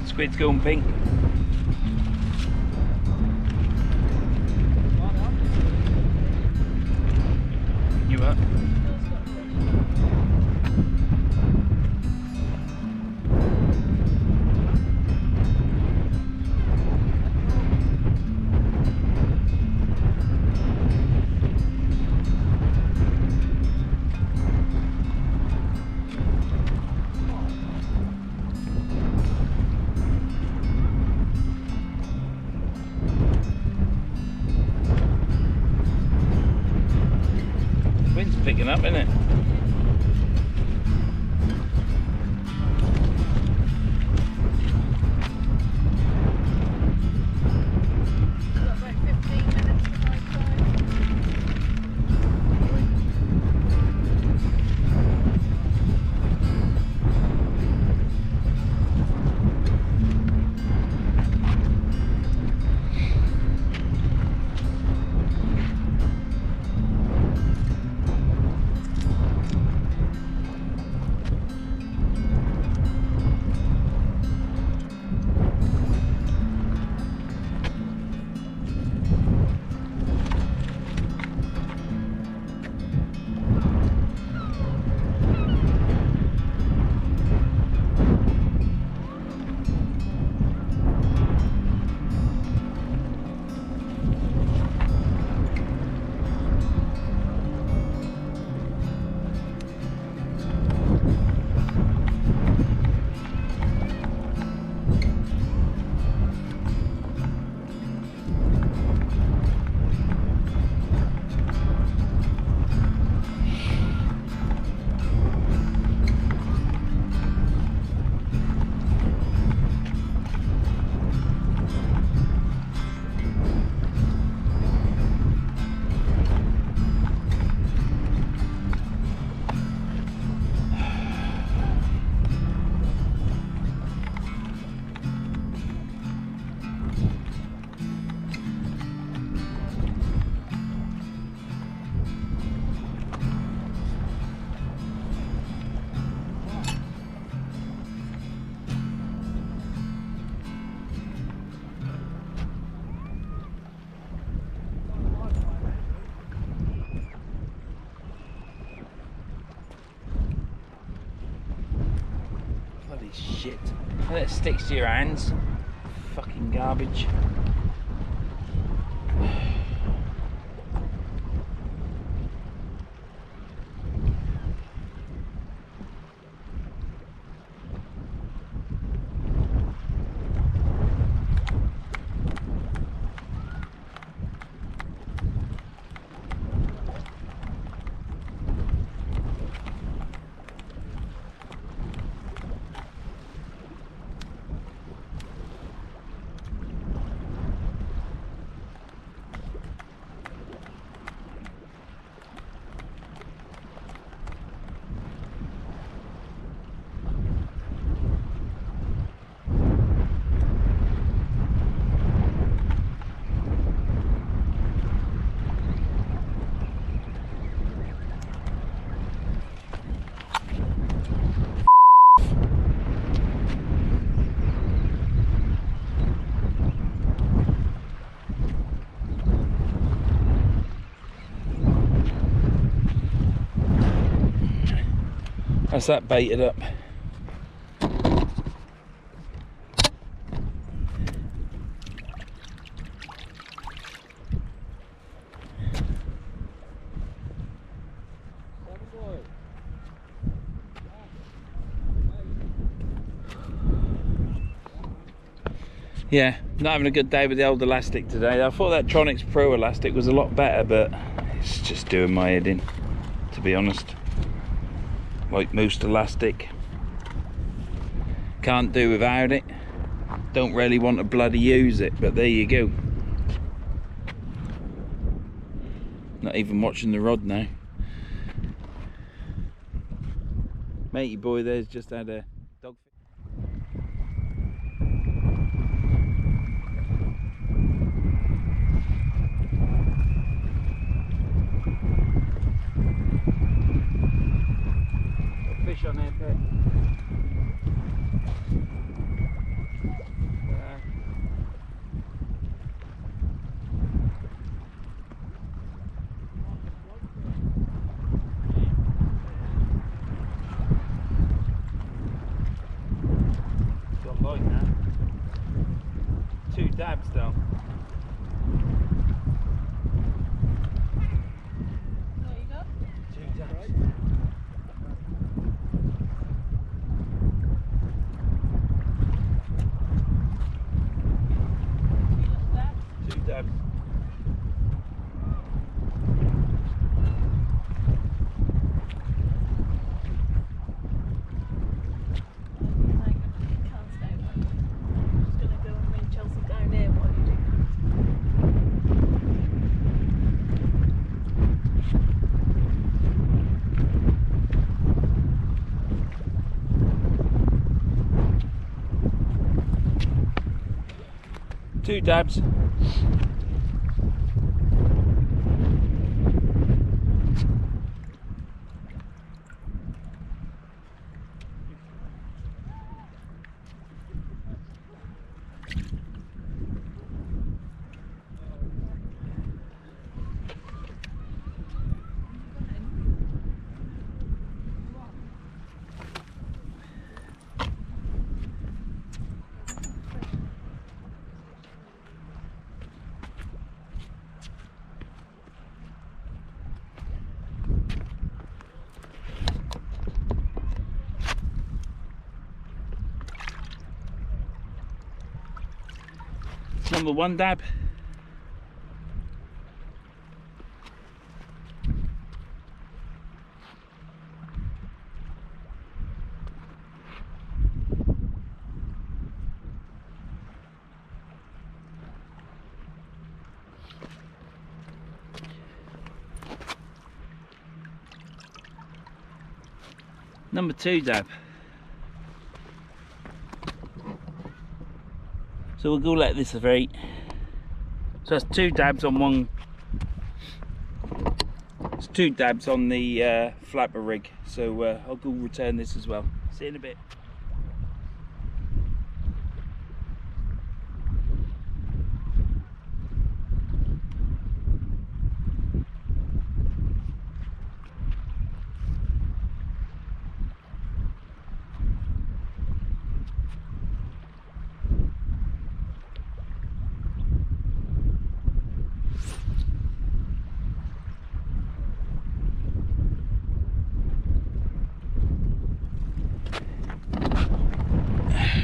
Squid's going pink. You up? Wind's picking up, isn't it? Got about 15 minutes to my time. Bloody shit. And it sticks to your hands. Fucking garbage. That's that baited up. Yeah, not having a good day with the old elastic today. I thought that Tronics Pro elastic was a lot better, but it's just doing my head in, to be honest. Like most elastic, can't do without it. Don't really want to bloody use it, but there you go. Not even watching the rod now. Matey boy there's just had a dogfish. Fish on there, Pet. Got light now. 2 dabs though. What you got? 2 dabs. Two dabs. Can't stay away. I'm just gonna go and ring Chelsea down here while you do that. 2 dabs. Number 1 dab. Number 2 dab. So we'll go let this evade. So that's 2 dabs on one. It's 2 dabs on the flapper rig. So I'll go return this as well. See you in a bit.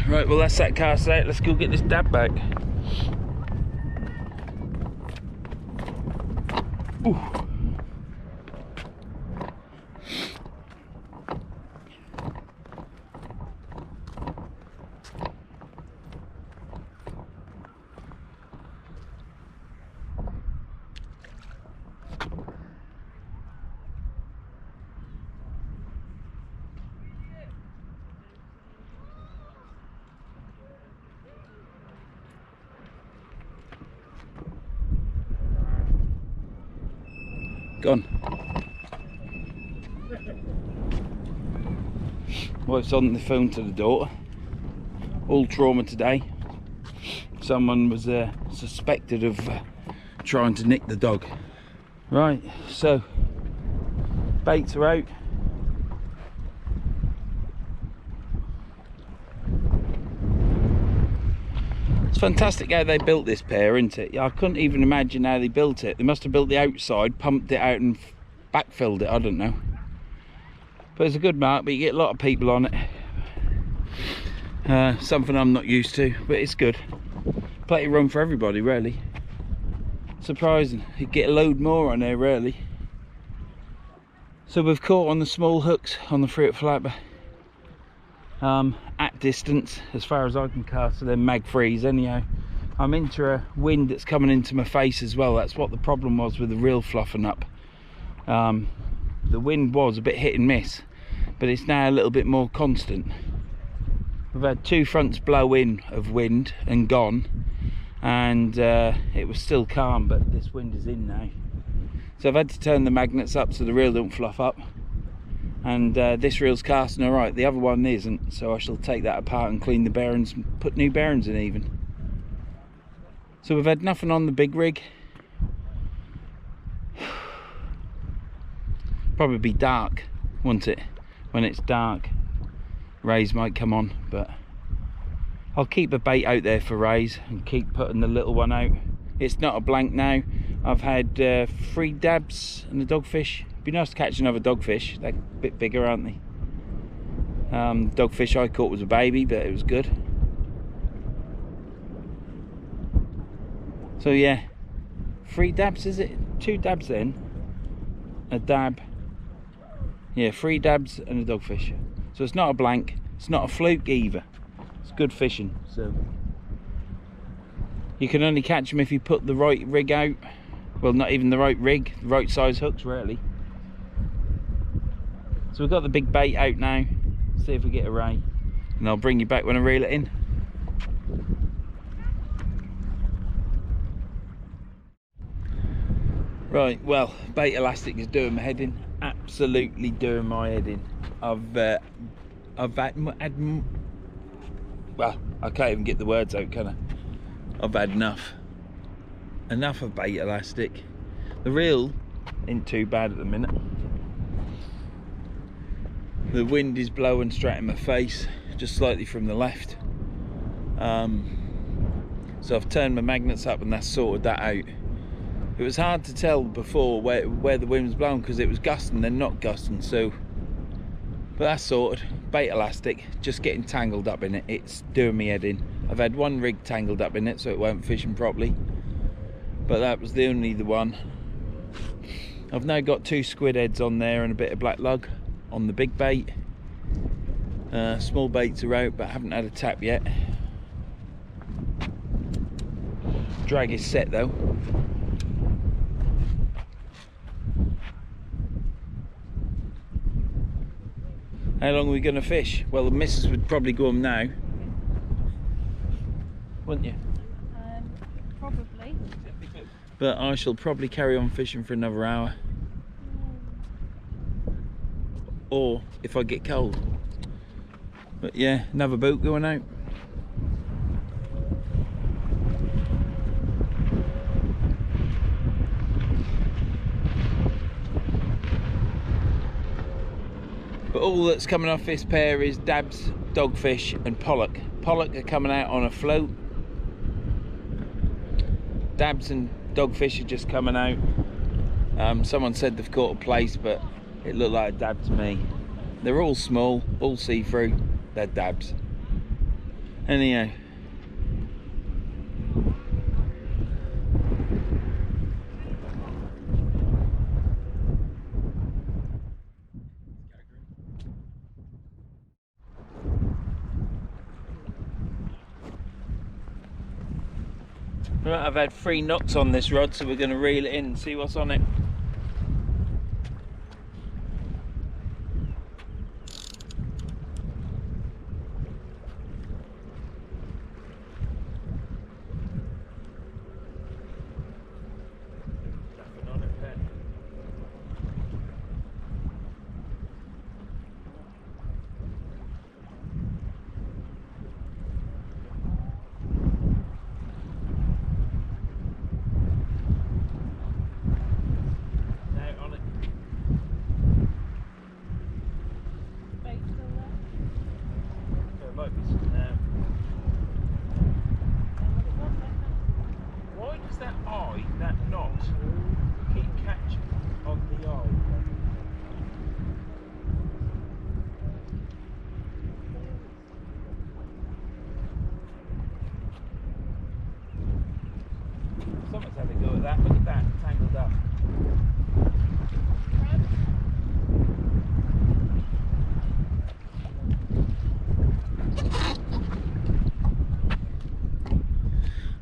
Right, well that's that cast out. Let's go get this dab back. Ooh. Gone. Wife's on the phone to the daughter. All trauma today. Someone was suspected of trying to nick the dog. Right, so baits are out. fantastic how they built this pier, isn't it? I couldn't even imagine how they built it. They must have built the outside, pumped it out and backfilled it, I don't know. But it's a good mark, but you get a lot of people on it. Something I'm not used to, but it's good. Plenty of room for everybody, really. Surprising, you get a load more on there, really. So we've caught on the small hooks on the fruit flapper. At distance, as far as I can cast, so they're mag frees anyhow. I'm into a wind that's coming into my face as well. That's what the problem was with the reel fluffing up. The wind was a bit hit and miss, but it's now a little bit more constant. We've had 2 fronts blow in of wind and gone, and it was still calm, but this wind is in now. So I've had to turn the magnets up so the reel don't fluff up. And this reel's casting all right, the other one isn't, so I shall take that apart and clean the bearings and put new bearings in even. So we've had nothing on the big rig. Probably be dark, won't it? When it's dark, rays might come on, but I'll keep a bait out there for rays and keep putting the little one out. It's not a blank now. I've had 3 dabs and a dogfish. Be nice to catch another dogfish. They're a bit bigger, aren't they? Dogfish I caught was a baby, but it was good. So yeah, 3 dabs, is it? 2 dabs then, a dab. Yeah, 3 dabs and a dogfish. So it's not a blank, it's not a fluke either. It's good fishing. So you can only catch them if you put the right rig out. Well, not even the right rig, the right size hooks really. So we've got the big bait out now. See if we get a ray, and I'll bring you back when I reel it in. Right, well, bait elastic is doing my head in. Absolutely doing my head in. I've had well, I can't even get the words out, can I? I've had enough of bait elastic. The reel ain't too bad at the minute. The wind is blowing straight in my face, just slightly from the left. So I've turned my magnets up and that's sorted that out. It was hard to tell before where the wind was blowing because it was gusting then not gusting, so but that's sorted. Bait elastic, just getting tangled up in it. It's doing me head in. I've had 1 rig tangled up in it so it weren't fishing properly, but that was the only one. I've now got 2 squid heads on there and a bit of black lug on the big bait. Small baits are out, but I haven't had a tap yet. Drag is set though. How long are we going to fish? Well, the missus would probably go home now, wouldn't you? Probably. But I shall probably carry on fishing for another hour. Or if I get cold. But yeah, another boat going out. But all that's coming off this pair is dabs, dogfish and pollock. Pollock are coming out on a float. Dabs and dogfish are just coming out. Someone said they've caught a place, but it looked like a dab to me. They're all small, all see-through. They're dabs. Anyhow. Right, I've had 3 knots on this rod, so we're going to reel it in and see what's on it. that tangled up.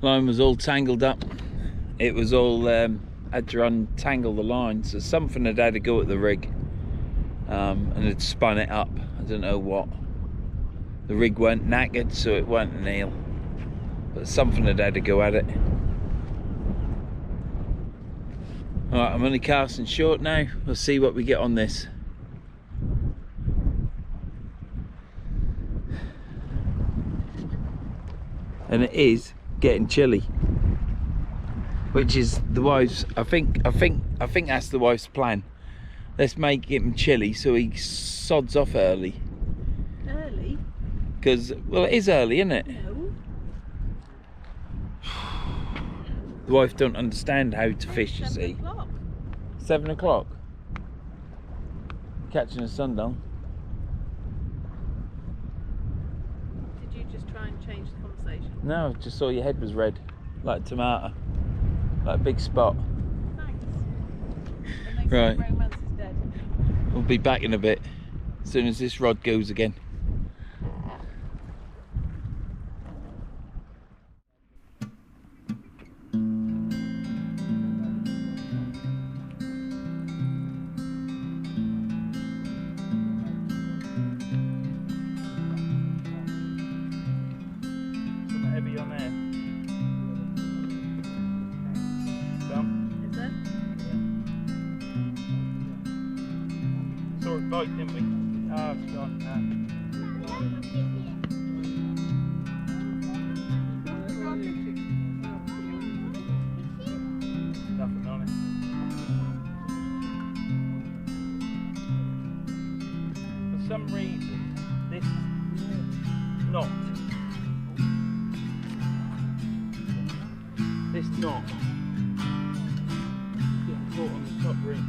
Line was all tangled up. It was all had to untangle the line, so something had to go at the rig, and had spun it up. I don't know what. The rig weren't knackered, so it weren't a nail, but something had to go at it. Alright, I'm only casting short now. We'll see what we get on this. And it is getting chilly, which is the wife's. I think that's the wife's plan. Let's make him chilly so he sods off early. Early? Because, well, it is early, isn't it? No. The wife don't understand how to fish, you 7 see. o'clock. 7 o'clock. Catching the sun down. Did you just try and change the conversation? No, just saw your head was red, like a tomato, like a big spot. Thanks. And they Right. say romance is dead. We'll be back in a bit, as soon as this rod goes again. Something heavy on there. Some? Is it? Saw it bite, didn't we? Oh, it's gone now. Nothing on it. For some reason, this knot, getting caught on the top ring.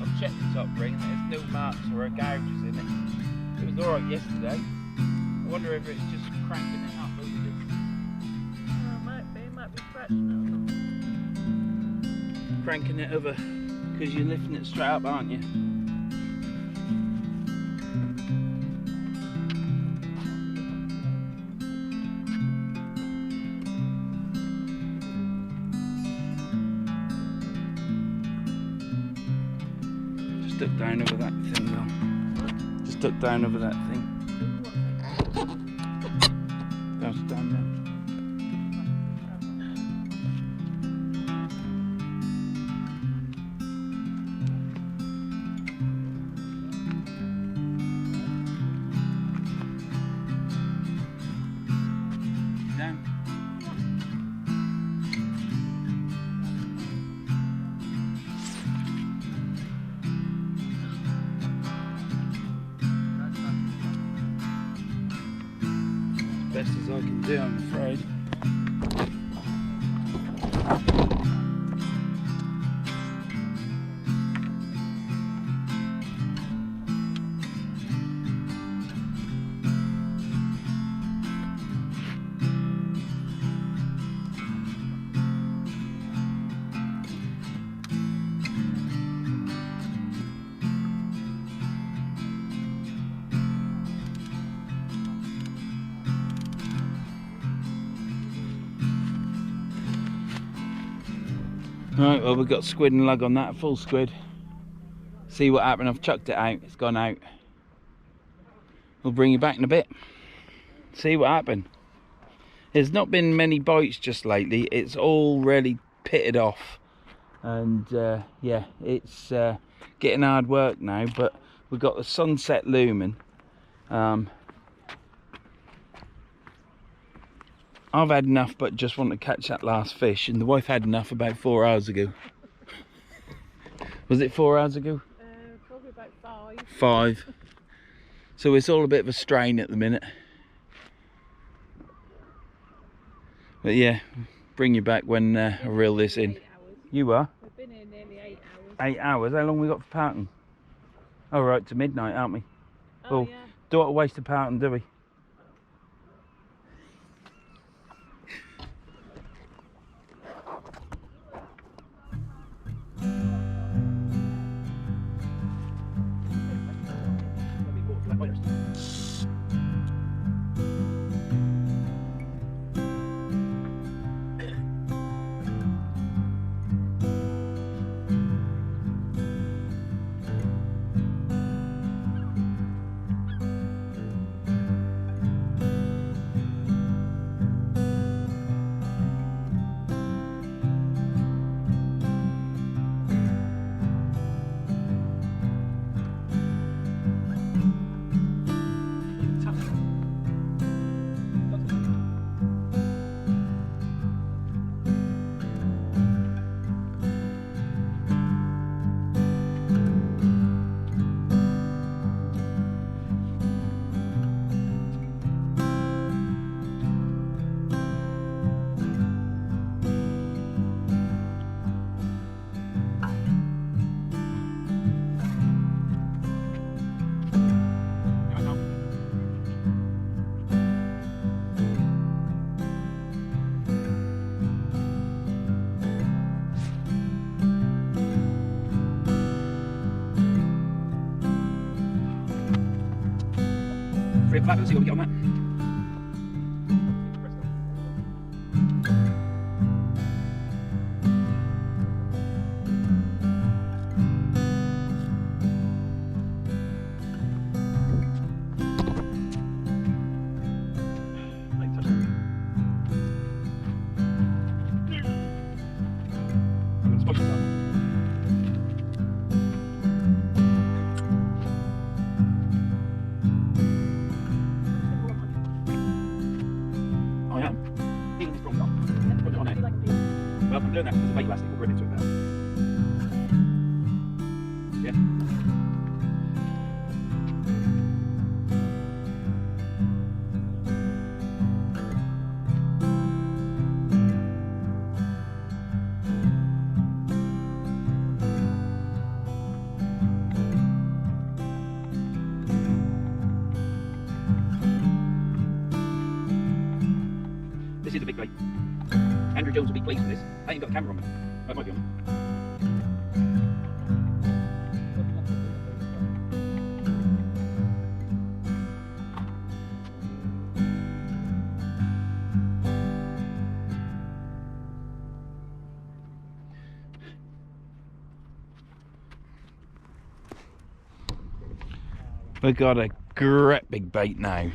I've checked the top ring, there's no marks or gouges in it. It was alright yesterday. I wonder if it's just cranking it up over this. Oh, it might be scratching it. Cranking it over, because you're lifting it straight up, aren't you? Just duck down over that thing, though. Just duck down over that thing. That's down there. Down. Best as I can do, I'm afraid. Right, well, we've got squid and lug on that, full squid. See what happened. I've chucked it out, it's gone out. We'll bring you back in a bit. See what happened. There's not been many bites just lately, it's all really pitted off. And yeah, it's getting hard work now, but we've got the sunset looming. I've had enough, but just want to catch that last fish, and the wife had enough about 4 hours ago. Was it 4 hours ago? Probably about 5. 5. So it's all a bit of a strain at the minute. But yeah, bring you back when I reel this in. 8 hours. You are? We've been here nearly 8 hours. 8 hours? How long we got for parting? Oh right, to midnight, aren't we? Oh, Well, yeah. don't want to waste a parting, do we? free flat, let's see what we get on that. Well, I'm doing that because the bait elastic will run into it now. Yeah. This is the big bait. Andrew Jones will be pleased with this. I ain't got a camera on me. Oh, it might be on. We got a great big bait now.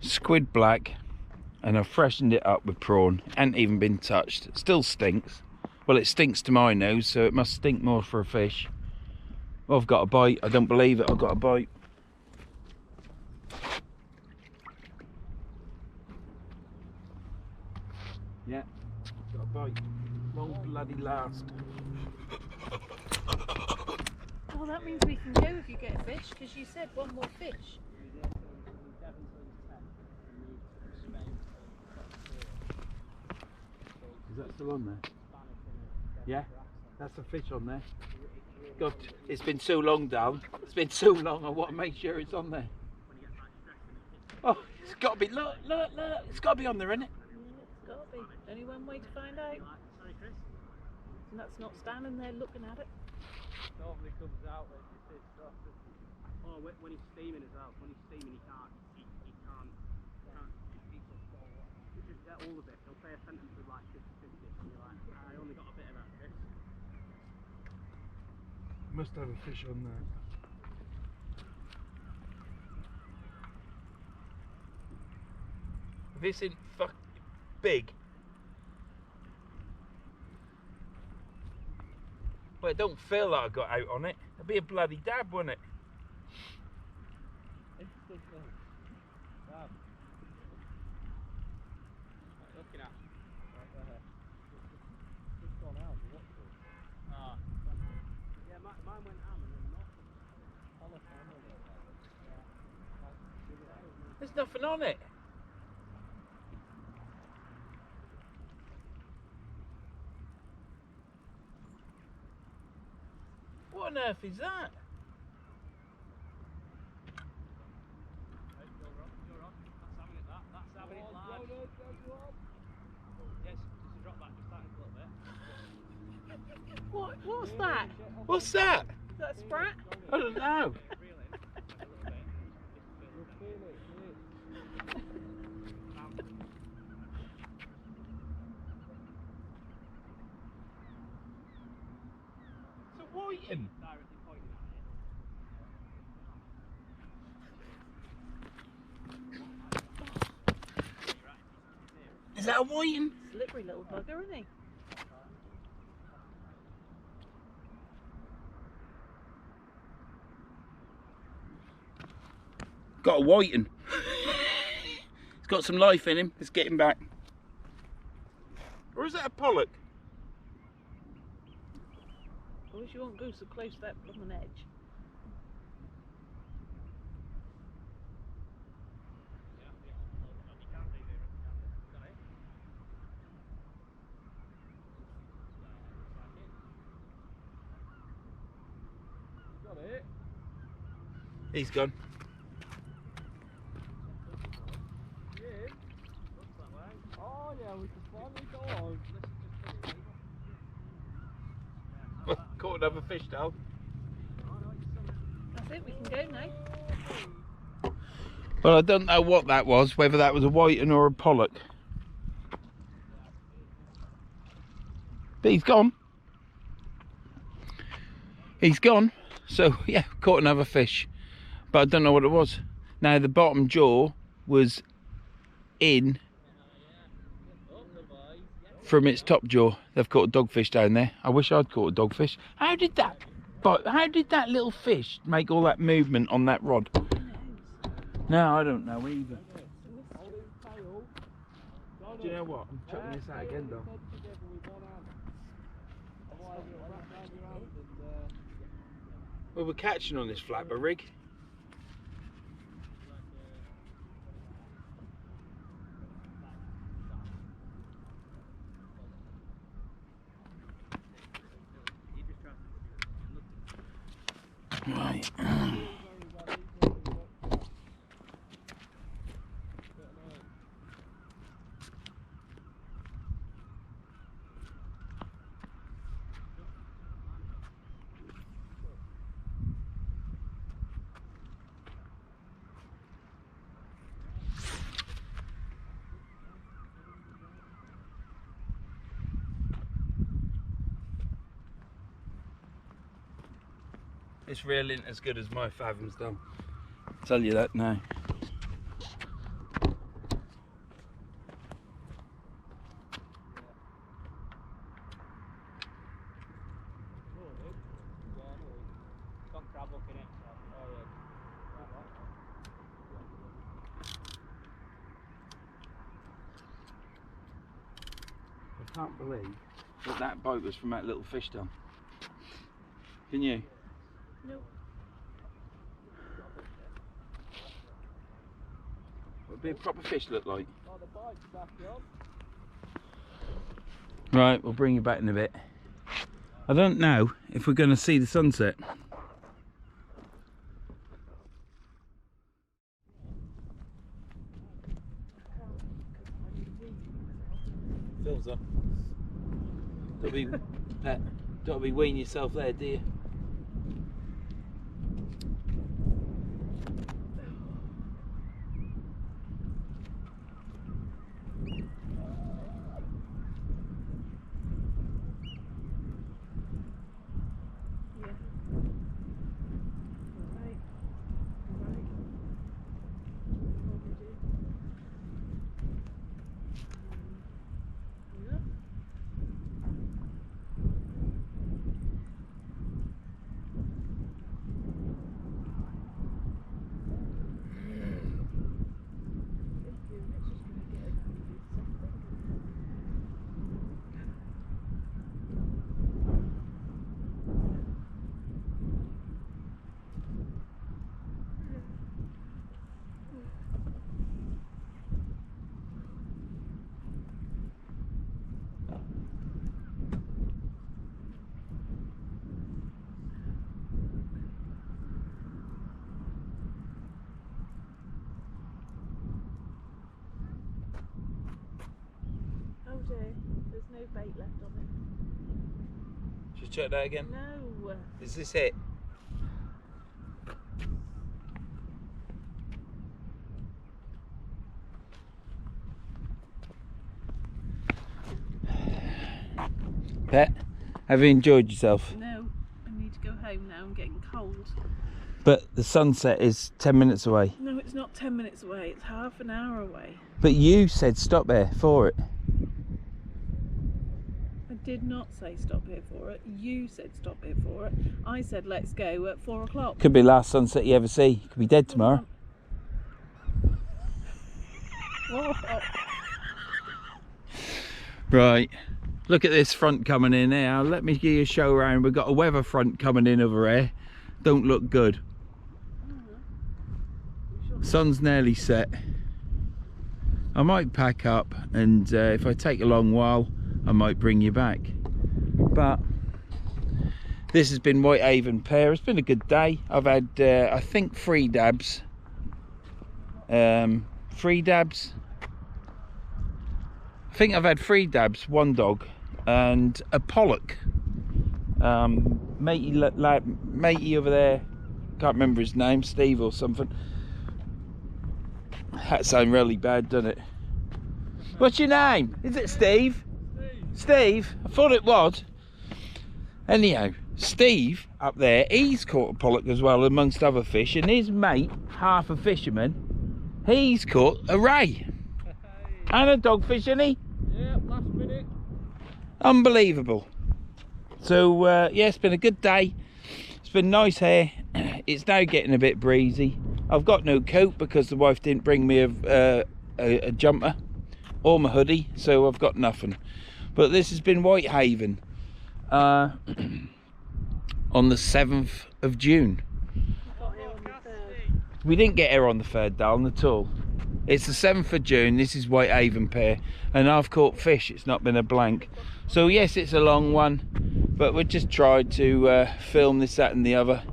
Squid black, and I've freshened it up with prawn. Ain't even been touched. It still stinks. Well, it stinks to my nose, so it must stink more for a fish. Well, I've got a bite. I don't believe it. I've got a bite. Yeah, got a bite. Long bloody last. Oh, that means we can go if you get a fish, because you said one more fish. Is that still on there? Yeah, that's a fish on there. God, it's been so long, Dal. It's been so long, I want to make sure it's on there. Oh, it's got to be, look, look, look. It's got to be on there, isn't it? Yeah, it's got to be. Only one way to find out. And that's not standing there looking at it. Normally comes out when you fish off. Oh, when he's steaming as well. When he's steaming, he can't just get all of it. He'll say a sentence with like 50-50, and you're like, I only got a bit of that fish. Must have a fish on there. This isn't fucking big. Well, it don't feel like I got out on it. It'd be a bloody dab, wouldn't it? Interesting thing. Wow. Looking at right there. Just gone out. What's it? Ah. Yeah, mine went ham and then not. There's nothing on it. What on earth is that? You're on. That's having it, that's having it large. Yes, just drop that just a little bit. What's that? What's that? Is that a sprat? I don't know. It's a whiting. Is that a whiting? Slippery little bugger, isn't he? Got a whiting. He's got some life in him. Let's get him back. Or is that a pollock? I wish you won't go so close to that blooming edge. Got it. He's gone. Oh yeah, we can finally go on. Caught another fish, Dal. That's it, we can go now. Well, I don't know what that was, whether that was a whiting or a pollock. But he's gone. He's gone. So, yeah, caught another fish. But I don't know what it was. Now, the bottom jaw was in from its top jaw. They've caught a dogfish down there. I wish I'd caught a dogfish. How did that little fish make all that movement on that rod? No, I don't know either. Do you know what? I'm chucking this out again though. Well, we're catching on this flapper rig. Right. This reel isn't as good as my fathoms though. I'll tell you that now. I can't believe that that boat was from that little fish down. Can you? Nope. What would a proper fish look like? Right, we'll bring you back in a bit. I don't know if we're going to see the sunset. Films on. Don't be weeing yourself there, do you? There's no bait left on it. Should we check that again? No. Is this it? Pet, have you enjoyed yourself? No, I need to go home now. I'm getting cold. But the sunset is 10 minutes away. No, it's not 10 minutes away. It's half an hour away. But you said stop there for it. I did not say stop here for it. You said stop here for it. I said let's go at 4 o'clock. Could be the last sunset you ever see. Could be dead tomorrow. Right. Look at this front coming in here. Let me give you a show around. We've got a weather front coming in over here. Don't look good. Sun's nearly set. I might pack up, and if I take a long while I might bring you back. But this has been Whitehaven Pier. It's been a good day. I've had I think 3 dabs. 3 dabs. I think I've had 3 dabs, 1 dog and a pollock. Matey over there Can't remember his name, Steve or something. That sounds really bad, doesn't it? What's your name? Is it Steve? Steve? I thought it was. Anyhow, Steve up there, he's caught a pollock as well, amongst other fish, and his mate, half a fisherman, he's caught a ray and a dogfish, isn't he? Yeah, last minute. Unbelievable. So yeah, it's been a good day. It's been nice here. It's now getting a bit breezy. I've got no coat because the wife didn't bring me a jumper or my hoodie, so I've got nothing. But this has been Whitehaven on the 7th of June. We didn't get here on the 3rd, darling, at all. It's the 7th of June. This is Whitehaven Pier, and I've caught fish. It's not been a blank. So yes, it's a long one, but we just tried to film this, that and the other.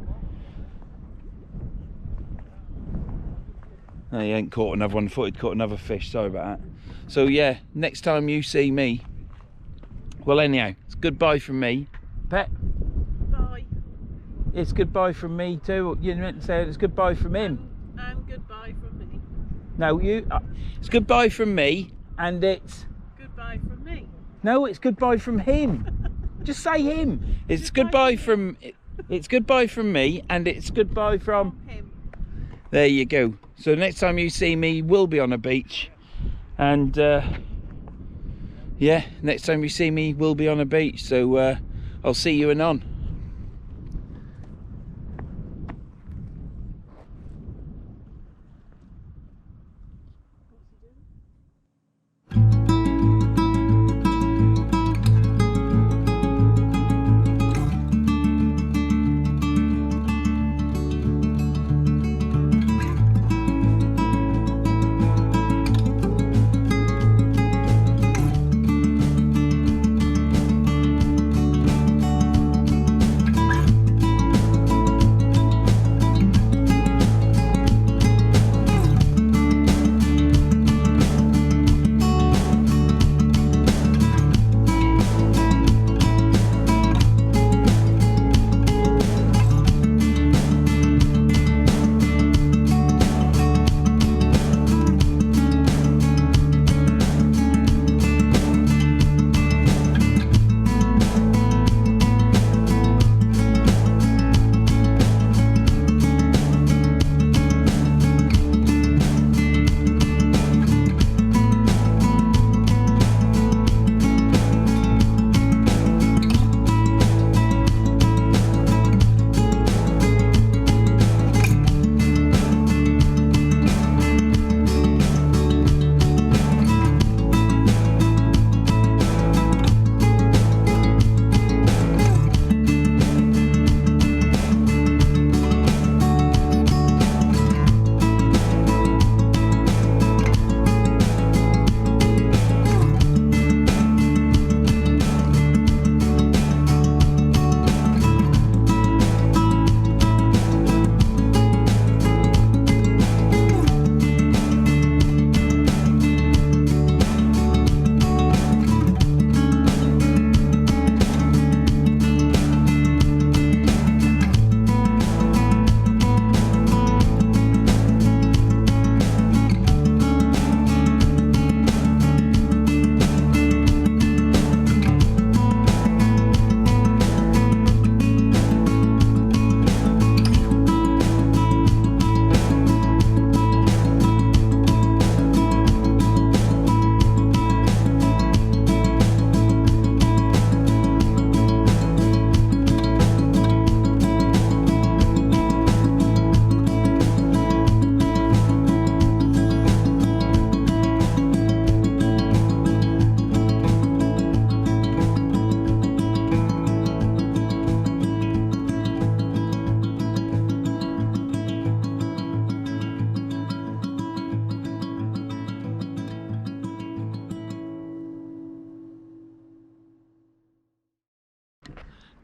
No, he ain't caught another one. I thought he'd caught another fish. Sorry about that. So yeah, next time you see me, well, anyhow, it's goodbye from me. Pet? Bye. It's goodbye from me too. You meant to say it's goodbye from him. And goodbye from me. No, you. It's goodbye from me, and it's. Goodbye from me. No, it's goodbye from him. Just say him. It's goodbye from. It's goodbye from me, and it's goodbye from Him. There you go. So next time you see me, we'll be on a beach, and yeah, next time you see me, we'll be on a beach. So I'll see you anon.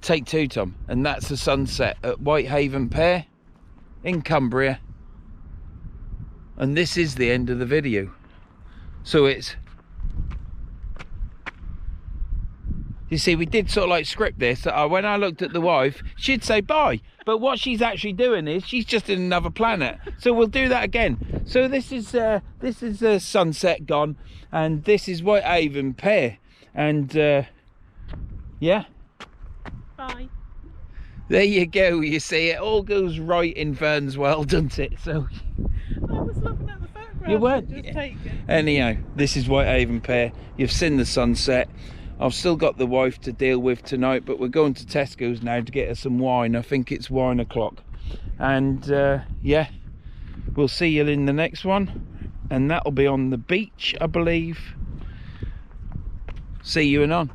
Take two, Tom, and that's the sunset at Whitehaven Pier in Cumbria, and this is the end of the video. So it's You see, we did sort of like script this. When I looked at the wife, she'd say bye. But what she's actually doing is she's just in another planet. So we'll do that again. So this is sunset gone, and this is Whitehaven Pier, and yeah. Bye. There you go. You see, it all goes right in Verns well, doesn't it? So I was looking at the photograph. you weren't. Just taken. Anyhow, this is Whitehaven Pier. You've seen the sunset. I've still got the wife to deal with tonight, but we're going to Tesco's now to get her some wine. I think it's wine o'clock. And yeah, we'll see you in the next one. And that'll be on the beach, I believe. See you and on.